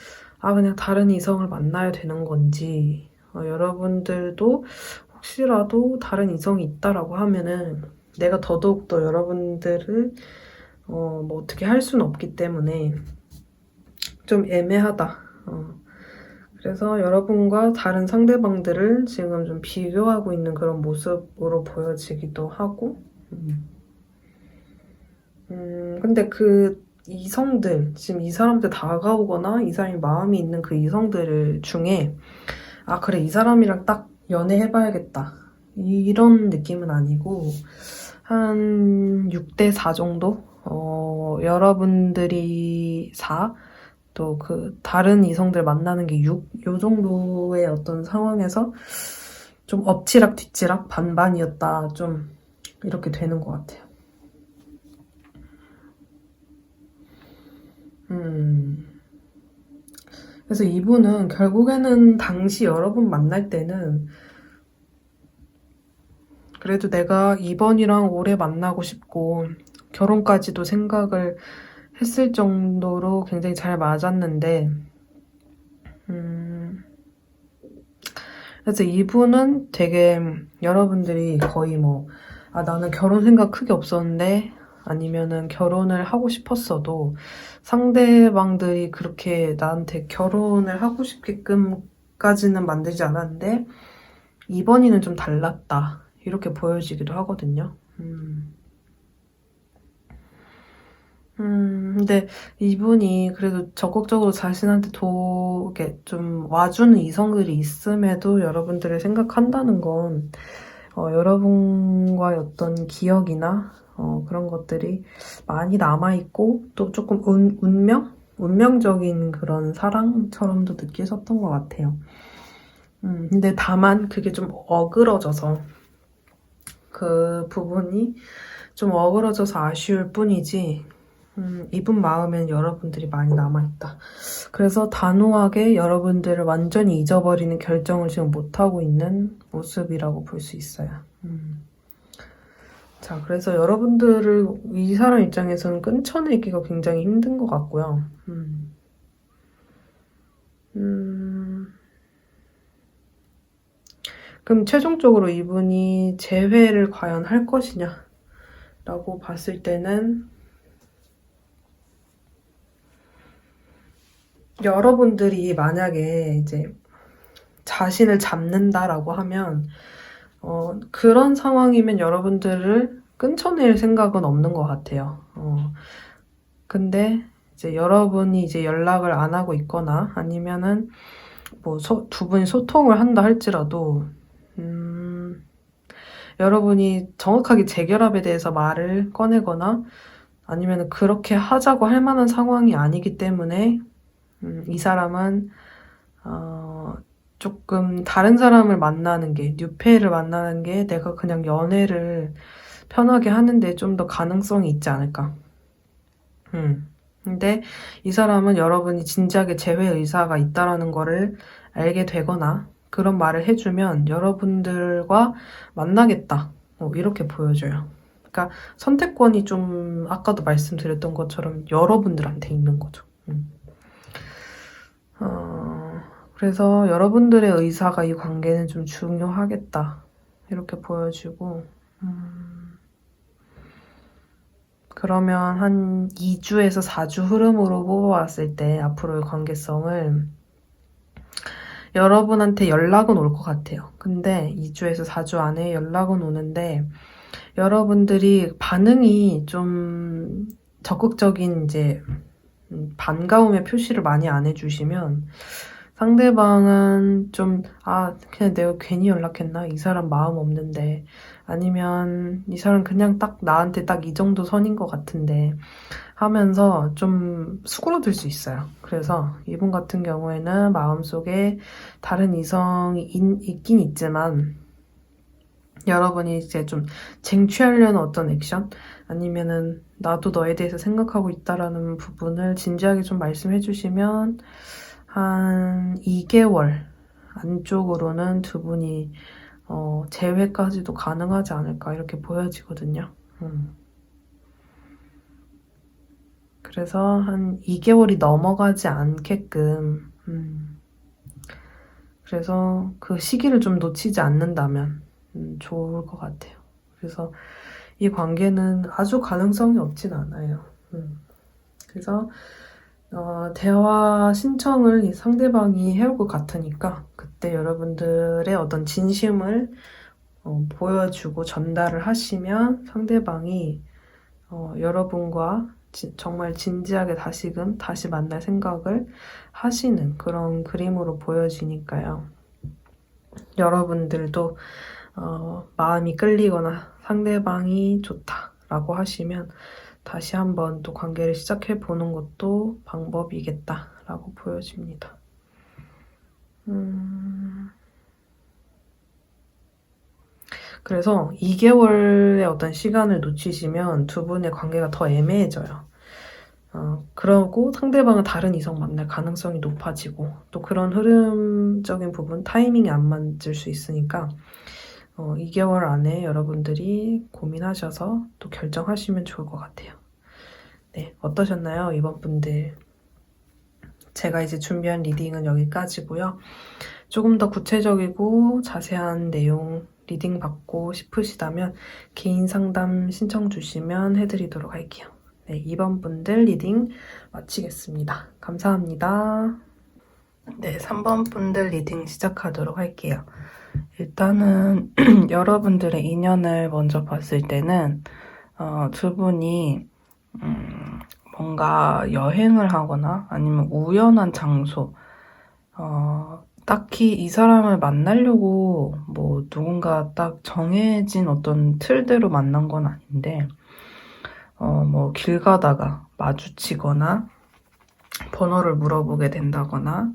그냥 다른 이성을 만나야 되는 건지 여러분들도 혹시라도 다른 이성이 있다라고 하면은 내가 더더욱더 여러분들을 뭐 어떻게 할 수는 없기 때문에 좀 애매하다. 그래서 여러분과 다른 상대방들을 지금 좀 비교하고 있는 그런 모습으로 보여지기도 하고 근데 그 이성들, 지금 이 사람한테 다가오거나 이 사람이 마음이 있는 그 이성들 중에 그래 이 사람이랑 딱 연애해봐야겠다 이런 느낌은 아니고 한 6대4 정도? 여러분들이 4, 또 그 다른 이성들 만나는 게 6? 요 정도의 어떤 상황에서 좀 엎치락 뒤치락 반반이었다 좀 이렇게 되는 것 같아요. 그래서 이분은 결국에는 당시 여러분 만날 때는 그래도 내가 이번이랑 오래 만나고 싶고 결혼까지도 생각을 했을 정도로 굉장히 잘 맞았는데 그래서 이분은 되게 여러분들이 거의 뭐, 나는 결혼 생각 크게 없었는데, 아니면은 결혼을 하고 싶었어도 상대방들이 그렇게 나한테 결혼을 하고 싶게끔까지는 만들지 않았는데, 이번에는 좀 달랐다. 이렇게 보여지기도 하거든요. 근데 이분이 그래도 적극적으로 자신한테 이렇게 좀 와주는 이성들이 있음에도 여러분들을 생각한다는 건, 여러분과의 어떤 기억이나, 그런 것들이 많이 남아있고, 또 조금 운명적인 그런 사랑처럼도 느끼셨던 것 같아요. 근데 다만 그게 좀 어그러져서, 그 부분이 좀 어그러져서 아쉬울 뿐이지, 이분 마음엔 여러분들이 많이 남아있다. 그래서 단호하게 여러분들을 완전히 잊어버리는 결정을 지금 못하고 있는 모습이라고 볼 수 있어요. 자, 그래서 여러분들을 이 사람 입장에서는 끊쳐내기가 굉장히 힘든 것 같고요. 그럼 최종적으로 이분이 재회를 과연 할 것이냐 라고 봤을 때는 여러분들이 만약에 이제 자신을 잡는다라고 하면 그런 상황이면 여러분들을 끊쳐낼 생각은 없는 것 같아요. 근데 이제 여러분이 이제 연락을 안 하고 있거나 아니면은 뭐 두 분이 소통을 한다 할지라도 여러분이 정확하게 재결합에 대해서 말을 꺼내거나 아니면 그렇게 하자고 할 만한 상황이 아니기 때문에 이 사람은 조금 다른 사람을 만나는 게, 뉴페이를 만나는 게 내가 그냥 연애를 편하게 하는데 좀 더 가능성이 있지 않을까. 근데 이 사람은 여러분이 진지하게 재회 의사가 있다라는 거를 알게 되거나 그런 말을 해주면 여러분들과 만나겠다. 이렇게 보여줘요. 그러니까 선택권이 좀 아까도 말씀드렸던 것처럼 여러분들한테 있는 거죠. 그래서 여러분들의 의사가 이 관계는 좀 중요하겠다. 이렇게 보여지고 그러면 한 2주에서 4주 흐름으로 뽑아왔을 때 앞으로의 관계성을 여러분한테 연락은 올 것 같아요. 근데 2주에서 4주 안에 연락은 오는데 여러분들이 반응이 좀 적극적인 이제 반가움의 표시를 많이 안 해주시면 상대방은 좀 그냥 내가 괜히 연락했나? 이 사람 마음 없는데 아니면 이 사람 그냥 딱 나한테 딱 이 정도 선인 것 같은데 하면서 좀 수그러들 수 있어요. 그래서 이분 같은 경우에는 마음속에 다른 이성이 있긴 있지만 여러분이 이제 좀 쟁취하려는 어떤 액션 아니면은 나도 너에 대해서 생각하고 있다라는 부분을 진지하게 좀 말씀해 주시면 한 2개월 안쪽으로는 두 분이 재회까지도 가능하지 않을까 이렇게 보여지거든요. 그래서 한 2개월이 넘어가지 않게끔 그래서 그 시기를 좀 놓치지 않는다면 좋을 것 같아요. 그래서 이 관계는 아주 가능성이 없진 않아요. 그래서 대화 신청을 이 상대방이 해올 것 같으니까 그때 여러분들의 어떤 진심을 보여주고 전달을 하시면 상대방이 여러분과 정말 진지하게 다시 만날 생각을 하시는 그런 그림으로 보여지니까요. 여러분들도 마음이 끌리거나 상대방이 좋다라고 하시면 다시 한번 또 관계를 시작해보는 것도 방법이겠다라고 보여집니다. 그래서 2개월의 어떤 시간을 놓치시면 두 분의 관계가 더 애매해져요. 그러고 상대방은 다른 이성 만날 가능성이 높아지고 또 그런 흐름적인 부분, 타이밍이 안 맞을 수 있으니까 2개월 안에 여러분들이 고민하셔서 또 결정하시면 좋을 것 같아요. 네, 어떠셨나요? 이번 분들 제가 이제 준비한 리딩은 여기까지고요. 조금 더 구체적이고 자세한 내용 리딩 받고 싶으시다면 개인 상담 신청 주시면 해드리도록 할게요. 네, 2번 분들 리딩 마치겠습니다. 감사합니다. 네, 3번 분들 리딩 시작하도록 할게요. 일단은 여러분들의 인연을 먼저 봤을 때는 두 분이 뭔가 여행을 하거나 아니면 우연한 장소 딱히 이 사람을 만나려고 뭐 누군가 딱 정해진 어떤 틀대로 만난 건 아닌데 뭐 길 가다가 마주치거나 번호를 물어보게 된다거나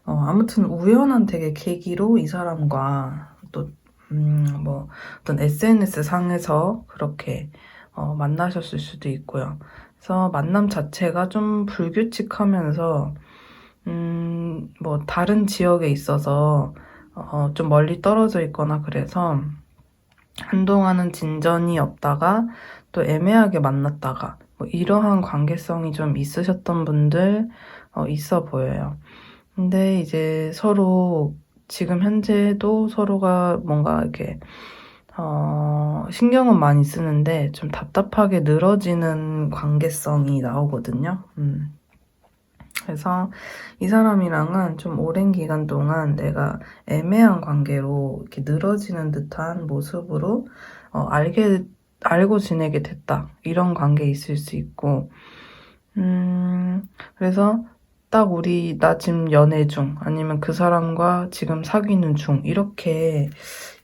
아무튼 우연한 되게 계기로 이 사람과 또 뭐 어떤 SNS 상에서 그렇게 만나셨을 수도 있고요. 그래서 만남 자체가 좀 불규칙하면서 뭐 다른 지역에 있어서 좀 멀리 떨어져 있거나 그래서 한동안은 진전이 없다가 또 애매하게 만났다가 뭐 이러한 관계성이 좀 있으셨던 분들 있어 보여요. 근데 이제 서로 지금 현재도 서로가 뭔가 이렇게 신경은 많이 쓰는데 좀 답답하게 늘어지는 관계성이 나오거든요. 그래서 이 사람이랑은 좀 오랜 기간 동안 내가 애매한 관계로 이렇게 늘어지는 듯한 모습으로 알고 지내게 됐다. 이런 관계에 있을 수 있고, 그래서 딱 나 지금 연애 중, 아니면 그 사람과 지금 사귀는 중, 이렇게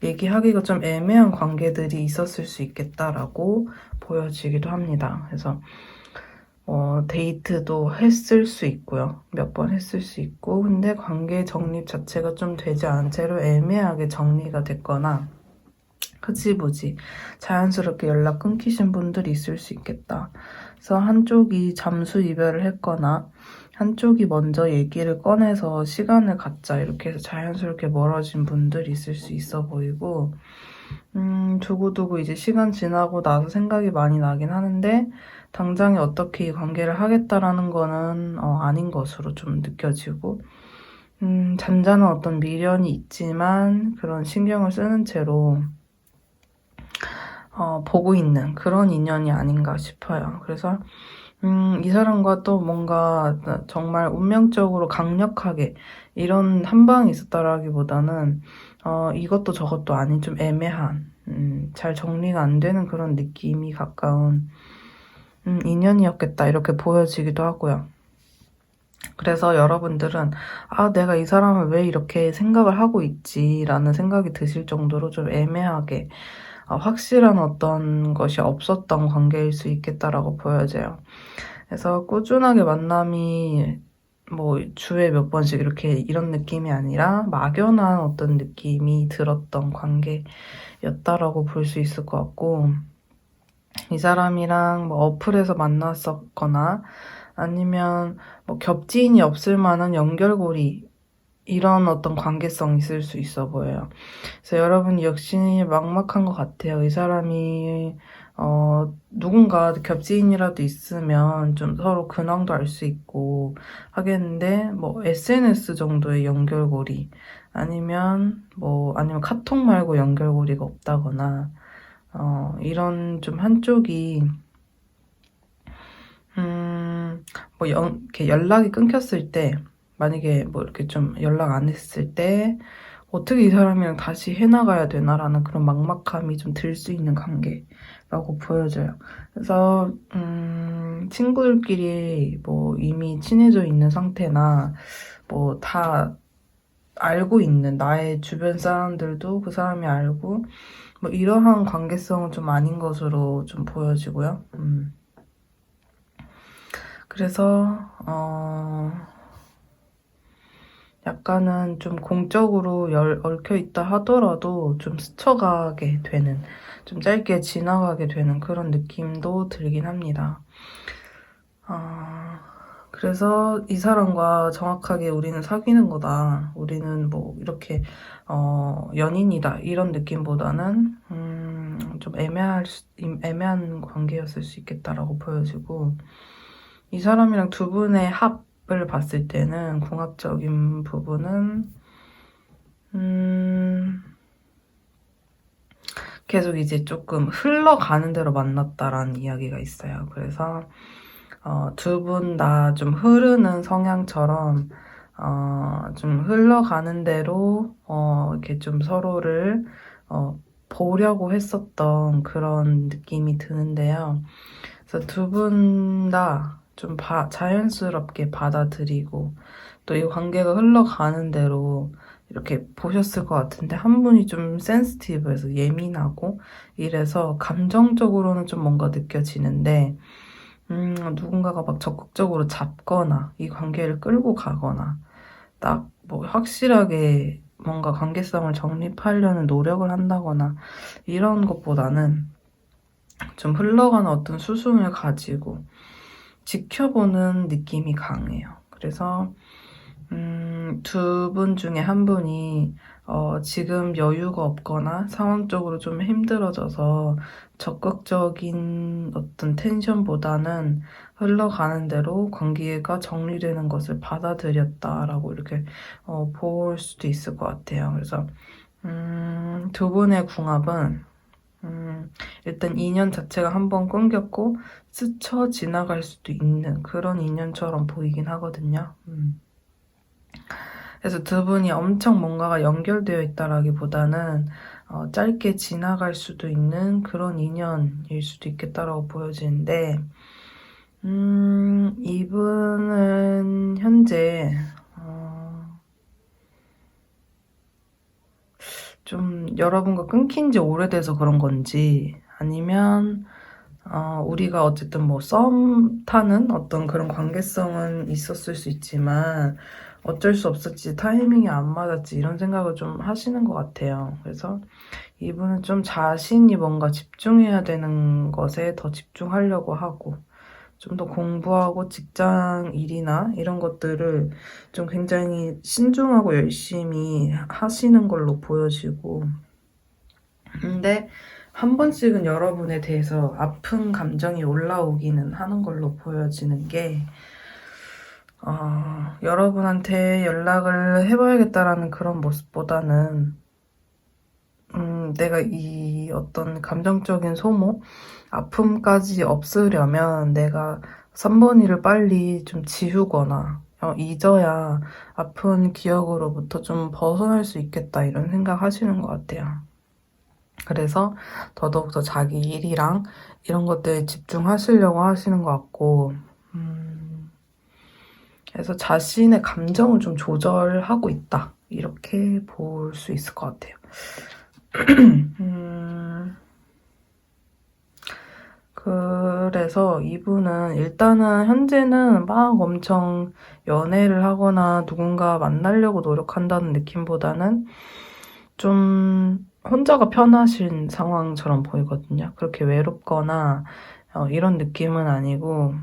얘기하기가 좀 애매한 관계들이 있었을 수 있겠다라고 보여지기도 합니다. 그래서 데이트도 했을 수 있고요. 몇 번 했을 수 있고, 근데 관계 정립 자체가 좀 되지 않은 채로 애매하게 정리가 됐거나, 흐지부지 자연스럽게 연락 끊기신 분들이 있을 수 있겠다. 그래서 한쪽이 잠수 이별을 했거나, 한쪽이 먼저 얘기를 꺼내서 시간을 갖자 이렇게 해서 자연스럽게 멀어진 분들이 있을 수 있어 보이고, 두고두고 이제 시간 지나고 나서 생각이 많이 나긴 하는데 당장에 어떻게 이 관계를 하겠다라는 거는 아닌 것으로 좀 느껴지고, 잔잔한 어떤 미련이 있지만 그런 신경을 쓰는 채로 보고 있는 그런 인연이 아닌가 싶어요. 그래서 이 사람과 또 뭔가 정말 운명적으로 강력하게 이런 한 방이 있었다라기보다는 이것도 저것도 아닌 좀 애매한 잘 정리가 안 되는 그런 느낌이 가까운 인연이었겠다 이렇게 보여지기도 하고요. 그래서 여러분들은 내가 이 사람을 왜 이렇게 생각을 하고 있지라는 생각이 드실 정도로 좀 애매하게 확실한 어떤 것이 없었던 관계일 수 있겠다라고 보여져요. 그래서 꾸준하게 만남이 뭐 주에 몇 번씩 이렇게 이런 느낌이 아니라 막연한 어떤 느낌이 들었던 관계였다라고 볼 수 있을 것 같고, 이 사람이랑 뭐 어플에서 만났었거나 아니면 뭐 겹지인이 없을 만한 연결고리 이런 어떤 관계성이 있을 수 있어 보여요. 그래서 여러분 역시 막막한 것 같아요. 이 사람이 누군가 겹지인이라도 있으면 좀 서로 근황도 알 수 있고 하겠는데 뭐 SNS 정도의 연결고리 아니면 카톡 말고 연결고리가 없다거나 이런 좀 한쪽이 이렇게 연락이 끊겼을 때 만약에 뭐 이렇게 좀 연락 안 했을 때 어떻게 이 사람이랑 다시 해나가야 되나라는 그런 막막함이 좀 들 수 있는 관계라고 보여져요. 그래서 친구들끼리 뭐 이미 친해져 있는 상태나 뭐 다 알고 있는 나의 주변 사람들도 그 사람이 알고 뭐 이러한 관계성은 좀 아닌 것으로 좀 보여지고요. 그래서 약간은 좀 공적으로 얽혀있다 하더라도 좀 스쳐가게 되는, 좀 짧게 지나가게 되는 그런 느낌도 들긴 합니다. 그래서 이 사람과 정확하게 우리는 사귀는 거다, 우리는 뭐 이렇게 연인이다 이런 느낌보다는 좀 애매한 관계였을 수 있겠다라고 보여지고, 이 사람이랑 두 분의 합, 궁합을 봤을 때는 궁합적인 부분은 계속 이제 조금 흘러가는 대로 만났다라는 이야기가 있어요. 그래서 두 분 다 좀 흐르는 성향처럼 좀 흘러가는 대로 이렇게 좀 서로를 보려고 했었던 그런 느낌이 드는데요. 그래서 두 분 다 좀 자연스럽게 받아들이고 또 이 관계가 흘러가는 대로 이렇게 보셨을 것 같은데 한 분이 좀 센시티브해서 예민하고 이래서 감정적으로는 좀 뭔가 느껴지는데 누군가가 막 적극적으로 잡거나 이 관계를 끌고 가거나 딱 뭐 확실하게 뭔가 관계성을 정립하려는 노력을 한다거나 이런 것보다는 좀 흘러가는 어떤 수순을 가지고 지켜보는 느낌이 강해요. 그래서 두 분 중에 한 분이 지금 여유가 없거나 상황적으로 좀 힘들어져서 적극적인 어떤 텐션보다는 흘러가는 대로 관계가 정리되는 것을 받아들였다라고 이렇게 볼 수도 있을 것 같아요. 그래서 두 분의 궁합은 일단 인연 자체가 한번 끊겼고 스쳐 지나갈 수도 있는 그런 인연처럼 보이긴 하거든요. 그래서 두 분이 엄청 뭔가가 연결되어 있다라기보다는 짧게 지나갈 수도 있는 그런 인연일 수도 있겠다라고 보여지는데 이분은 현재 좀 여러분과 끊긴 지 오래돼서 그런 건지 아니면 우리가 어쨌든 뭐 썸 타는 어떤 그런 관계성은 있었을 수 있지만 어쩔 수 없었지, 타이밍이 안 맞았지 이런 생각을 좀 하시는 것 같아요. 그래서 이분은 좀 자신이 뭔가 집중해야 되는 것에 더 집중하려고 하고 좀 더 공부하고 직장 일이나 이런 것들을 좀 굉장히 신중하고 열심히 하시는 걸로 보여지고 근데 한 번씩은 여러분에 대해서 아픈 감정이 올라오기는 하는 걸로 보여지는 게 여러분한테 연락을 해봐야겠다라는 그런 모습보다는 내가 이 어떤 감정적인 소모, 아픔까지 없으려면 내가 3번 일을 빨리 좀 지우거나 잊어야 아픈 기억으로부터 좀 벗어날 수 있겠다 이런 생각 하시는 것 같아요. 그래서 더더욱더 자기 일이랑 이런 것들에 집중하시려고 하시는 것 같고 그래서 자신의 감정을 좀 조절하고 있다 이렇게 볼 수 있을 것 같아요. 그래서 이분은 일단은 현재는 막 엄청 연애를 하거나 누군가 만나려고 노력한다는 느낌보다는 좀 혼자가 편하신 상황처럼 보이거든요. 그렇게 외롭거나 이런 느낌은 아니고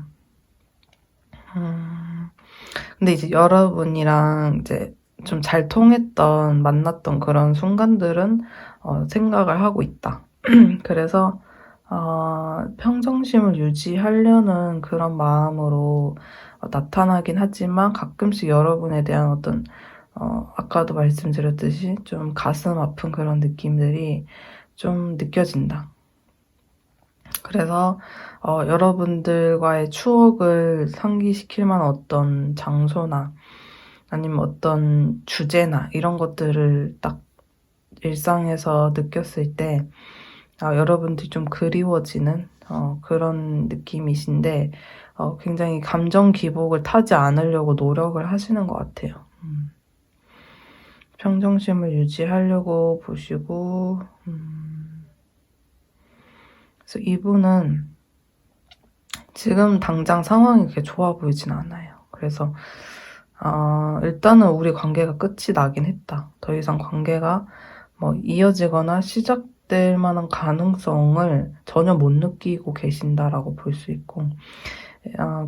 근데 이제 여러분이랑 이제 좀 잘 통했던 만났던 그런 순간들은 생각을 하고 있다. 그래서 평정심을 유지하려는 그런 마음으로 나타나긴 하지만 가끔씩 여러분에 대한 어떤 아까도 말씀드렸듯이 좀 가슴 아픈 그런 느낌들이 좀 느껴진다. 그래서 여러분들과의 추억을 상기시킬 만한 어떤 장소나 아니면 어떤 주제나 이런 것들을 딱 일상에서 느꼈을 때 여러분들이 좀 그리워지는 그런 느낌이신데 굉장히 감정 기복을 타지 않으려고 노력을 하시는 것 같아요. 평정심을 유지하려고 보시고 그래서 이분은 지금 당장 상황이 그렇게 좋아 보이진 않아요. 그래서 일단은 우리 관계가 끝이 나긴 했다. 더 이상 관계가 뭐 이어지거나 시작될 만한 가능성을 전혀 못 느끼고 계신다라고 볼 수 있고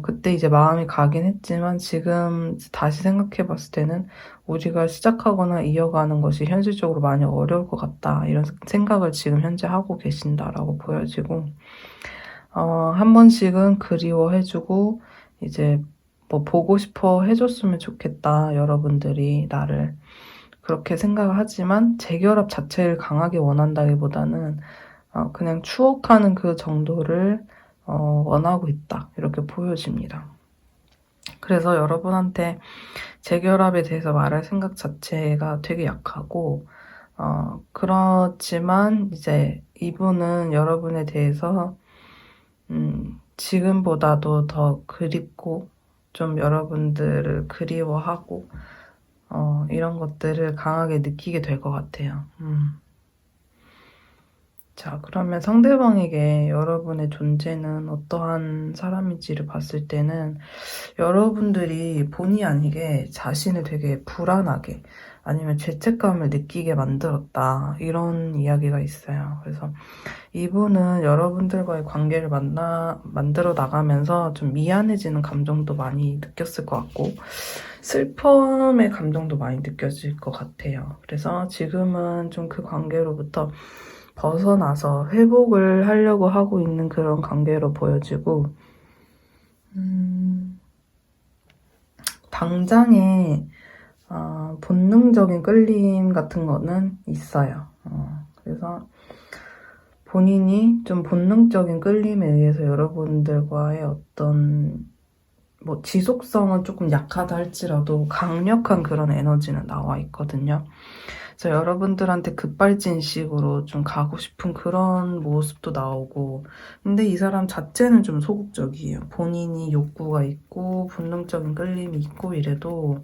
그때 이제 마음이 가긴 했지만 지금 다시 생각해 봤을 때는 우리가 시작하거나 이어가는 것이 현실적으로 많이 어려울 것 같다 이런 생각을 지금 현재 하고 계신다라고 보여지고 한 번씩은 그리워해주고 이제 뭐 보고 싶어 해줬으면 좋겠다. 여러분들이 나를 그렇게 생각을 하지만 재결합 자체를 강하게 원한다기보다는 그냥 추억하는 그 정도를 원하고 있다. 이렇게 보여집니다. 그래서 여러분한테 재결합에 대해서 말할 생각 자체가 되게 약하고 그렇지만 이제 이분은 여러분에 대해서 지금보다도 더 그립고 좀 여러분들을 그리워하고 이런 것들을 강하게 느끼게 될 것 같아요. 자, 그러면 상대방에게 여러분의 존재는 어떠한 사람인지를 봤을 때는 여러분들이 본의 아니게 자신을 되게 불안하게 아니면 죄책감을 느끼게 만들었다. 이런 이야기가 있어요. 그래서 이분은 여러분들과의 관계를 만들어 나가면서 좀 미안해지는 감정도 많이 느꼈을 것 같고 슬픔의 감정도 많이 느껴질 것 같아요. 그래서 지금은 좀 그 관계로부터 벗어나서 회복을 하려고 하고 있는 그런 관계로 보여지고 당장에 본능적인 끌림 같은 거는 있어요. 그래서 본인이 좀 본능적인 끌림에 의해서 여러분들과의 어떤 뭐 지속성은 조금 약하다 할지라도 강력한 그런 에너지는 나와 있거든요. 그래서 여러분들한테 급발진식으로 좀 가고 싶은 그런 모습도 나오고 근데 이 사람 자체는 좀 소극적이에요. 본인이 욕구가 있고 본능적인 끌림이 있고 이래도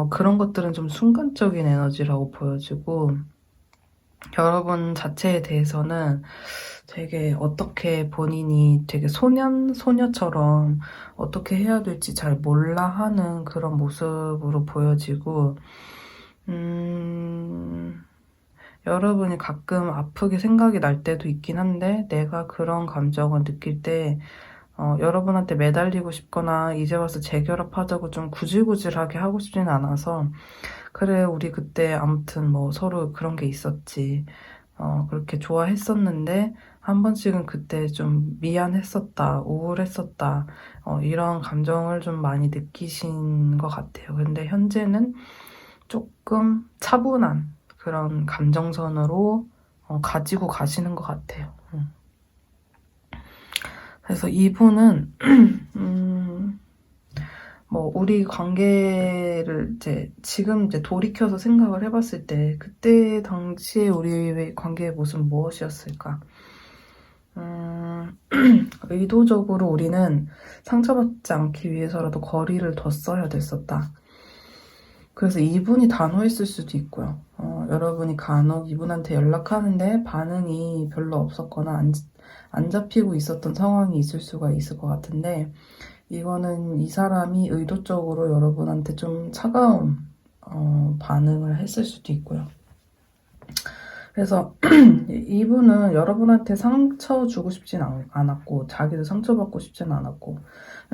그런 것들은 좀 순간적인 에너지라고 보여지고 여러분 자체에 대해서는 되게 어떻게 본인이 되게 소녀처럼 어떻게 해야 될지 잘 몰라 하는 그런 모습으로 보여지고 여러분이 가끔 아프게 생각이 날 때도 있긴 한데 내가 그런 감정을 느낄 때 여러분한테 매달리고 싶거나 이제 와서 재결합하자고 좀 구질구질하게 하고 싶지는 않아서 그래 우리 그때 아무튼 뭐 서로 그런 게 있었지 그렇게 좋아했었는데 한 번씩은 그때 좀 미안했었다 우울했었다 이런 감정을 좀 많이 느끼신 것 같아요. 근데 현재는 조금 차분한 그런 감정선으로 가지고 가시는 것 같아요. 그래서 이분은 뭐 우리 관계를 지금 이제 돌이켜서 생각을 해봤을 때 그때 당시에 우리의 관계의 모습은 무엇이었을까? 의도적으로 우리는 상처받지 않기 위해서라도 거리를 뒀어야 됐었다. 그래서 이분이 단호했을 수도 있고요. 여러분이 간혹 이분한테 연락하는데 반응이 별로 없었거나 안 잡히고 있었던 상황이 있을 수가 있을 것 같은데 이거는 이 사람이 의도적으로 여러분한테 좀 차가운 반응을 했을 수도 있고요. 그래서 이분은 여러분한테 상처 주고 싶진 않았고 자기도 상처받고 싶진 않았고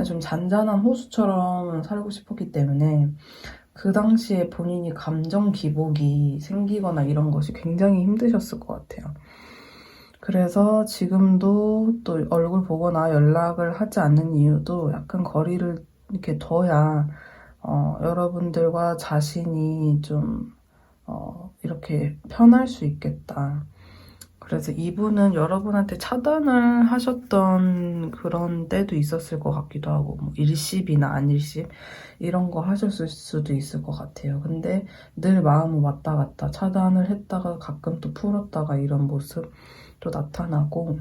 좀 잔잔한 호수처럼 살고 싶었기 때문에 그 당시에 본인이 감정 기복이 생기거나 이런 것이 굉장히 힘드셨을 것 같아요. 그래서 지금도 또 얼굴 보거나 연락을 하지 않는 이유도 약간 거리를 이렇게 둬야 여러분들과 자신이 좀 이렇게 편할 수 있겠다. 그래서 이분은 여러분한테 차단을 하셨던 그런 때도 있었을 것 같기도 하고 뭐 일십이나 안일십 이런 거 하셨을 수도 있을 것 같아요. 근데 늘 마음은 왔다 갔다 차단을 했다가 가끔 또 풀었다가 이런 모습도 나타나고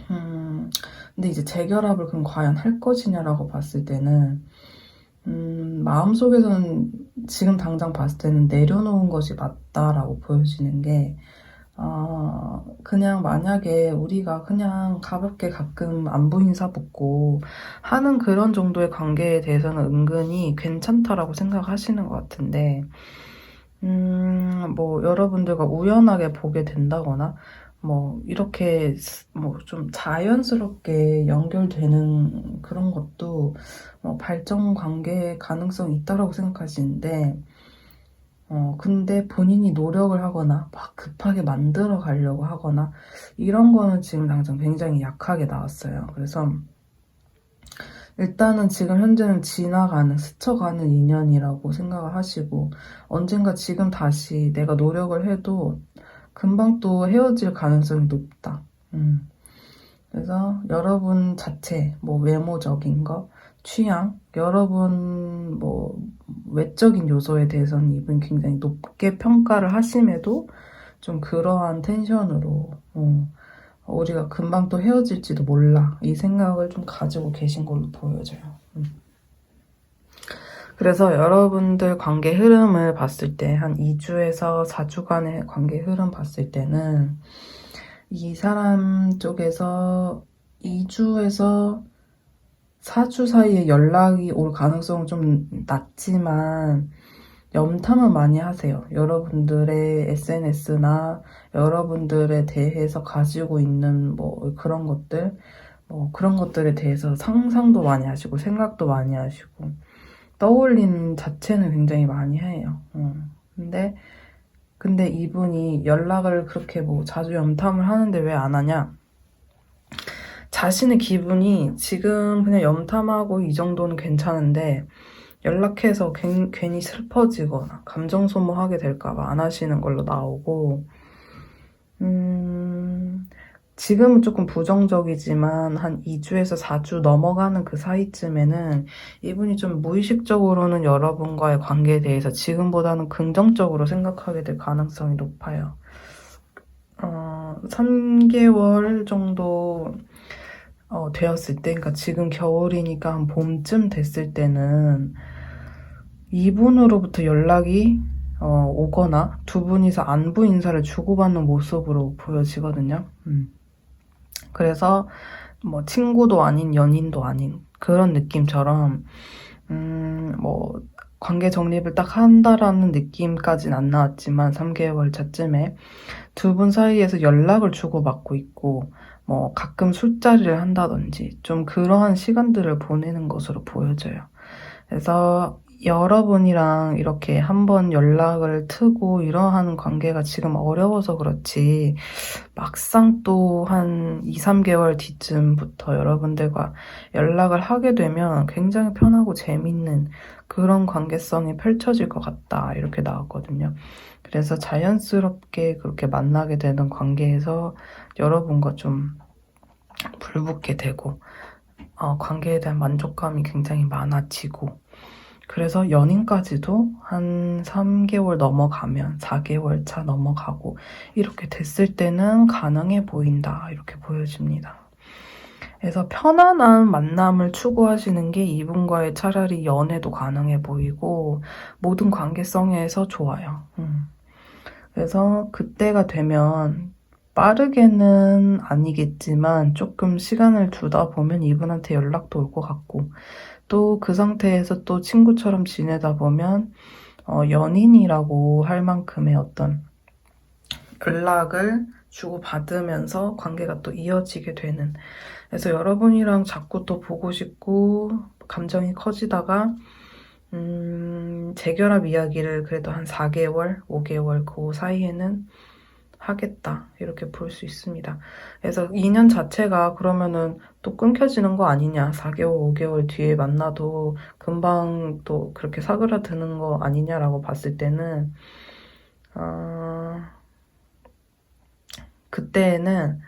근데 이제 재결합을 그럼 과연 할 것이냐라고 봤을 때는 마음속에서는 지금 당장 봤을 때는 내려놓은 것이 맞다라고 보여지는 게 그냥 만약에 우리가 그냥 가볍게 가끔 안부 인사 붙고 하는 그런 정도의 관계에 대해서는 은근히 괜찮다라고 생각하시는 것 같은데 뭐 여러분들과 우연하게 보게 된다거나 뭐 이렇게 뭐 좀 자연스럽게 연결되는 그런 것도 발전 관계의 가능성이 있다라고 생각하시는데 근데 본인이 노력을 하거나 막 급하게 만들어 가려고 하거나 이런 거는 지금 당장 굉장히 약하게 나왔어요. 그래서 일단은 지금 현재는 지나가는, 스쳐가는 인연이라고 생각을 하시고, 언젠가 지금 다시 내가 노력을 해도 금방 또 헤어질 가능성이 높다. 그래서 여러분 자체, 뭐 외모적인 거, 취향, 여러분 뭐 외적인 요소에 대해서는 이분이 굉장히 높게 평가를 하심에도 좀 그러한 텐션으로 우리가 금방 또 헤어질지도 몰라. 이 생각을 좀 가지고 계신 걸로 보여져요. 그래서 여러분들 관계 흐름을 봤을 때, 한 2주에서 4주간의 관계 흐름 봤을 때는, 이 사람 쪽에서 2주에서 4주 사이에 연락이 올 가능성은 좀 낮지만, 염탐은 많이 하세요. 여러분들의 SNS나 여러분들에 대해서 가지고 있는 뭐 그런 것들, 그런 것들에 대해서 상상도 많이 하시고 생각도 많이 하시고 떠올리는 자체는 굉장히 많이 해요. 근데 이분이 연락을 그렇게 뭐 자주 염탐을 하는데 왜 안 하냐? 자신의 기분이 지금 그냥 염탐하고 이 정도는 괜찮은데 연락해서 괜히 슬퍼지거나 감정 소모하게 될까봐 안 하시는 걸로 나오고, 지금은 조금 부정적이지만 한 2주에서 4주 넘어가는 그 사이쯤에는 이분이 좀 무의식적으로는 여러분과의 관계에 대해서 지금보다는 긍정적으로 생각하게 될 가능성이 높아요. 3개월 정도 되었을 때, 그러니까 지금 겨울이니까 한 봄쯤 됐을 때는 이분으로부터 연락이 오거나 두 분이서 안부 인사를 주고받는 모습으로 보여지거든요. 그래서 뭐 친구도 아닌 연인도 아닌 그런 느낌처럼 뭐 관계 정립을 딱 한다라는 느낌까지는 안 나왔지만 3개월 차쯤에 두 분 사이에서 연락을 주고받고 있고 뭐 가끔 술자리를 한다든지 좀 그러한 시간들을 보내는 것으로 보여져요. 그래서 여러분이랑 이렇게 한번 연락을 트고 이러한 관계가 지금 어려워서 그렇지 막상 또 한 2, 3개월 뒤쯤부터 여러분들과 연락을 하게 되면 굉장히 편하고 재밌는 그런 관계성이 펼쳐질 것 같다 이렇게 나왔거든요. 그래서 자연스럽게 그렇게 만나게 되는 관계에서 여러분과 좀 불붙게 되고 관계에 대한 만족감이 굉장히 많아지고 그래서 연인까지도 한 3개월 넘어가면 4개월 차 넘어가고 이렇게 됐을 때는 가능해 보인다 이렇게 보여집니다. 그래서 편안한 만남을 추구하시는 게 이분과의 차라리 연애도 가능해 보이고 모든 관계성에서 좋아요. 그래서 그때가 되면 빠르게는 아니겠지만 조금 시간을 두다 보면 이분한테 연락도 올 것 같고 또 그 상태에서 또 친구처럼 지내다 보면 연인이라고 할 만큼의 어떤 연락을 주고받으면서 관계가 또 이어지게 되는 그래서 여러분이랑 자꾸 또 보고 싶고 감정이 커지다가 재결합 이야기를 그래도 한 4개월, 5개월 그 사이에는 하겠다 이렇게 볼 수 있습니다. 그래서 2년 자체가 그러면은 또 끊겨지는 거 아니냐 4개월, 5개월 뒤에 만나도 금방 또 그렇게 사그라드는 거 아니냐라고 봤을 때는 그때는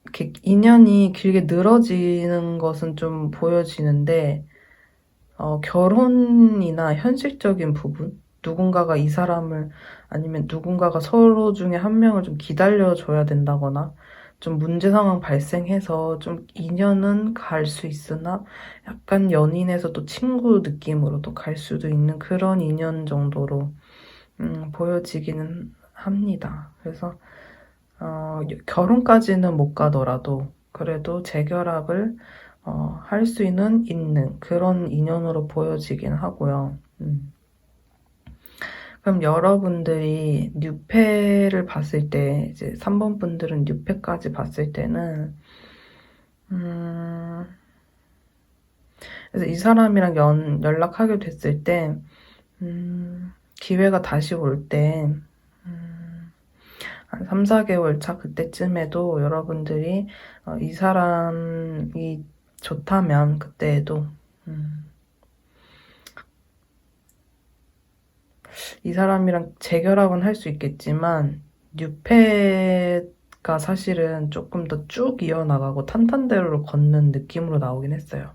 이렇게 인연이 길게 늘어지는 것은 좀 보여지는데 결혼이나 현실적인 부분 누군가가 이 사람을 아니면 누군가가 서로 중에 한 명을 좀 기다려줘야 된다거나 좀 문제 상황 발생해서 좀 인연은 갈 수 있으나 약간 연인에서 또 친구 느낌으로도 갈 수도 있는 그런 인연 정도로 보여지기는 합니다. 그래서 결혼까지는 못 가더라도 그래도 재결합을 할 수 있는 그런 인연으로 보여지긴 하고요. 그럼 여러분들이 뉴페를 봤을 때 이제 3번 분들은 뉴페까지 봤을 때는 그래서 이 사람이랑 연락하게 됐을 때 기회가 다시 올 때 한 3, 4개월 차 그때쯤에도 여러분들이 이 사람이 좋다면 그때에도 이 사람이랑 재결합은 할 수 있겠지만 뉴페가 사실은 조금 더 쭉 이어나가고 탄탄대로를 걷는 느낌으로 나오긴 했어요.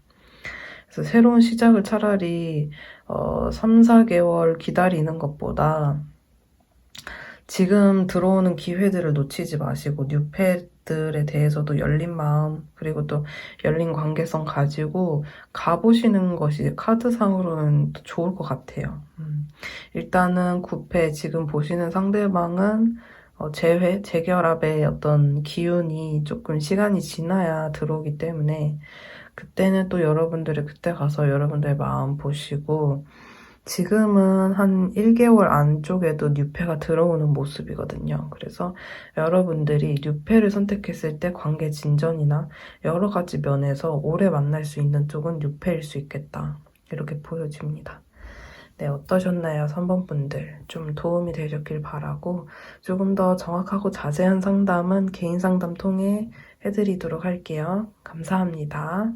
그래서 새로운 시작을 차라리 3, 4개월 기다리는 것보다 지금 들어오는 기회들을 놓치지 마시고 뉴페들에 대해서도 열린 마음 그리고 또 열린 관계성 가지고 가보시는 것이 카드상으로는 더 좋을 것 같아요. 일단은 9패 지금 보시는 상대방은 재결합의 어떤 기운이 조금 시간이 지나야 들어오기 때문에 그때는 또 여러분들이 그때 가서 여러분들의 마음 보시고 지금은 한 1개월 안쪽에도 뉴페가 들어오는 모습이거든요. 그래서 여러분들이 뉴페를 선택했을 때 관계 진전이나 여러 가지 면에서 오래 만날 수 있는 쪽은 뉴페일 수 있겠다. 이렇게 보여집니다. 네, 어떠셨나요? 3번 분들. 좀 도움이 되셨길 바라고 조금 더 정확하고 자세한 상담은 개인 상담 통해 해드리도록 할게요. 감사합니다.